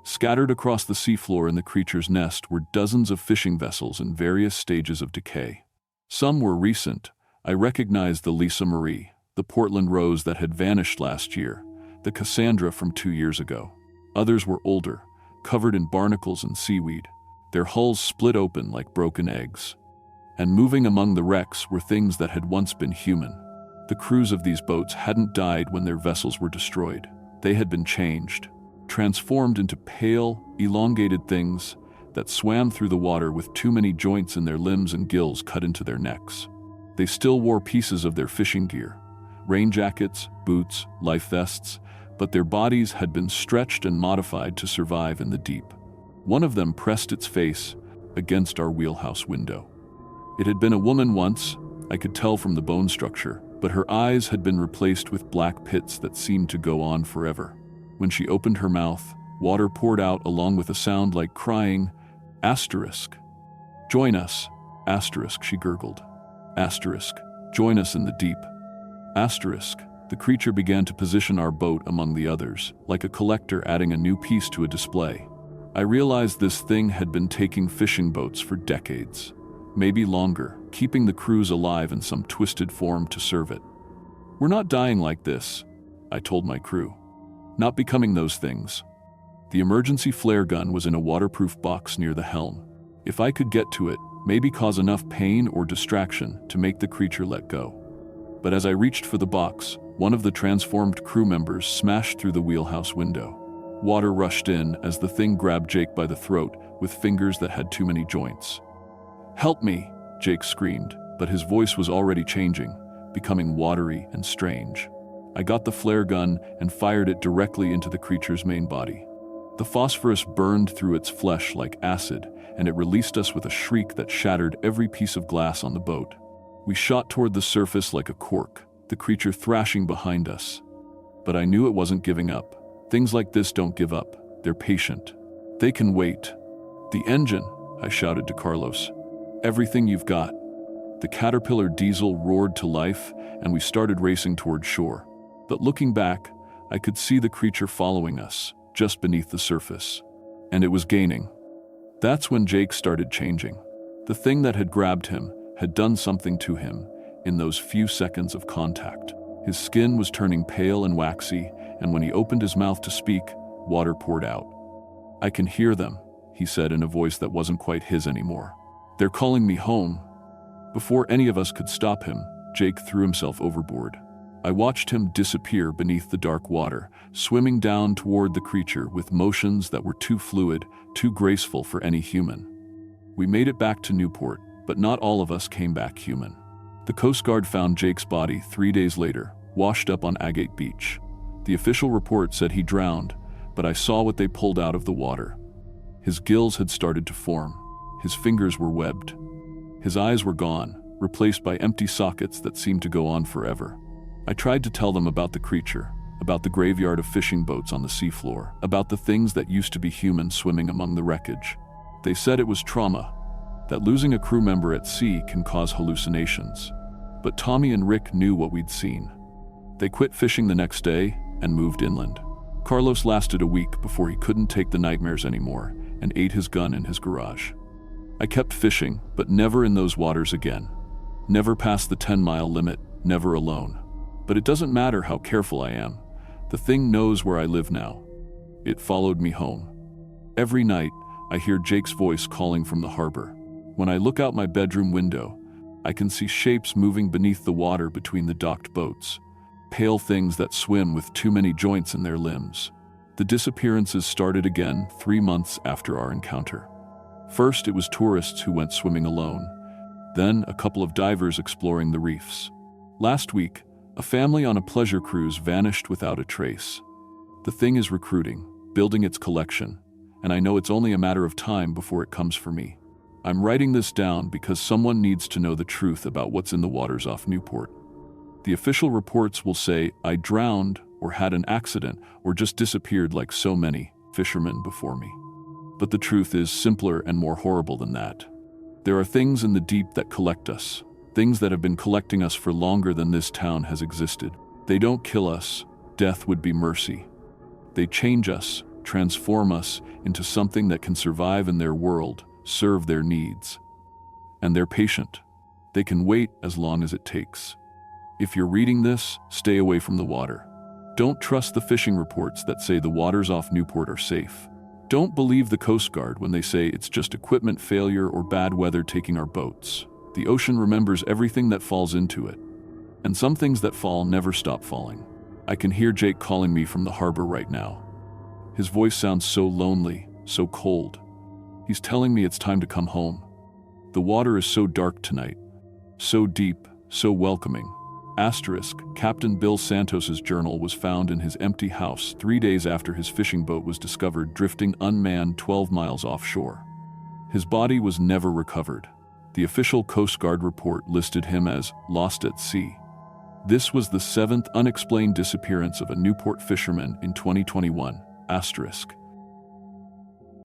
Scattered across the seafloor in the creature's nest were dozens of fishing vessels in various stages of decay. Some were recent. I recognized the Lisa Marie, the Portland Rose that had vanished last year, the Cassandra from 2 years ago. Others were older, covered in barnacles and seaweed, their hulls split open like broken eggs. And moving among the wrecks were things that had once been human. The crews of these boats hadn't died when their vessels were destroyed. They had been changed, transformed into pale, elongated things that swam through the water with too many joints in their limbs and gills cut into their necks. They still wore pieces of their fishing gear, rain jackets, boots, life vests, but their bodies had been stretched and modified to survive in the deep. One of them pressed its face against our wheelhouse window. It had been a woman once, I could tell from the bone structure, but her eyes had been replaced with black pits that seemed to go on forever. When she opened her mouth, water poured out along with a sound like crying, asterisk. Join us, asterisk, she gurgled. Asterisk, join us in the deep. Asterisk, the creature began to position our boat among the others, like a collector adding a new piece to a display. I realized this thing had been taking fishing boats for decades, maybe longer, keeping the crews alive in some twisted form to serve it. We're not dying like this, I told my crew. Not becoming those things. The emergency flare gun was in a waterproof box near the helm. If I could get to it, maybe cause enough pain or distraction to make the creature let go. But as I reached for the box, one of the transformed crew members smashed through the wheelhouse window. Water rushed in as the thing grabbed Jake by the throat with fingers that had too many joints. "Help me!" Jake screamed, but his voice was already changing, becoming watery and strange. I got the flare gun and fired it directly into the creature's main body. The phosphorus burned through its flesh like acid, and it released us with a shriek that shattered every piece of glass on the boat. We shot toward the surface like a cork, the creature thrashing behind us. But I knew it wasn't giving up. Things like this don't give up. They're patient. They can wait. "The engine," I shouted to Carlos. "Everything you've got." The Caterpillar diesel roared to life, and we started racing toward shore. But looking back, I could see the creature following us, just beneath the surface. And it was gaining. That's when Jake started changing. The thing that had grabbed him had done something to him in those few seconds of contact. His skin was turning pale and waxy, and when he opened his mouth to speak, water poured out. "I can hear them," he said in a voice that wasn't quite his anymore. "They're calling me home." Before any of us could stop him, Jake threw himself overboard. I watched him disappear beneath the dark water, swimming down toward the creature with motions that were too fluid, too graceful for any human. We made it back to Newport, but not all of us came back human. The Coast Guard found Jake's body 3 days later, washed up on Agate Beach. The official report said he drowned, but I saw what they pulled out of the water. His gills had started to form. His fingers were webbed. His eyes were gone, replaced by empty sockets that seemed to go on forever. I tried to tell them about the creature, about the graveyard of fishing boats on the seafloor, about the things that used to be human swimming among the wreckage. They said it was trauma, that losing a crew member at sea can cause hallucinations. But Tommy and Rick knew what we'd seen. They quit fishing the next day and moved inland. Carlos lasted a week before he couldn't take the nightmares anymore and ate his gun in his garage. I kept fishing, but never in those waters again. Never past the 10-mile limit, never alone. But it doesn't matter how careful I am. The thing knows where I live now. It followed me home. Every night, I hear Jake's voice calling from the harbor. When I look out my bedroom window, I can see shapes moving beneath the water between the docked boats. Pale things that swim with too many joints in their limbs. The disappearances started again 3 months after our encounter. First, it was tourists who went swimming alone. Then, a couple of divers exploring the reefs. Last week, a family on a pleasure cruise vanished without a trace. The thing is recruiting, building its collection, and I know it's only a matter of time before it comes for me. I'm writing this down because someone needs to know the truth about what's in the waters off Newport. The official reports will say I drowned or had an accident or just disappeared like so many fishermen before me. But the truth is simpler and more horrible than that. There are things in the deep that collect us, things that have been collecting us for longer than this town has existed. They don't kill us. Death would be mercy. They change us, transform us into something that can survive in their world, serve their needs. And they're patient. They can wait as long as it takes. If you're reading this, stay away from the water. Don't trust the fishing reports that say the waters off Newport are safe. Don't believe the Coast Guard when they say it's just equipment failure or bad weather taking our boats. The ocean remembers everything that falls into it. And some things that fall never stop falling. I can hear Jake calling me from the harbor right now. His voice sounds so lonely, so cold. He's telling me it's time to come home. The water is so dark tonight, so deep, so welcoming. Asterisk, Captain Bill Santos's journal was found in his empty house 3 days after his fishing boat was discovered drifting unmanned 12 miles offshore. His body was never recovered. The official Coast Guard report listed him as lost at sea. This was the 7th unexplained disappearance of a Newport fisherman in 2021. Asterisk.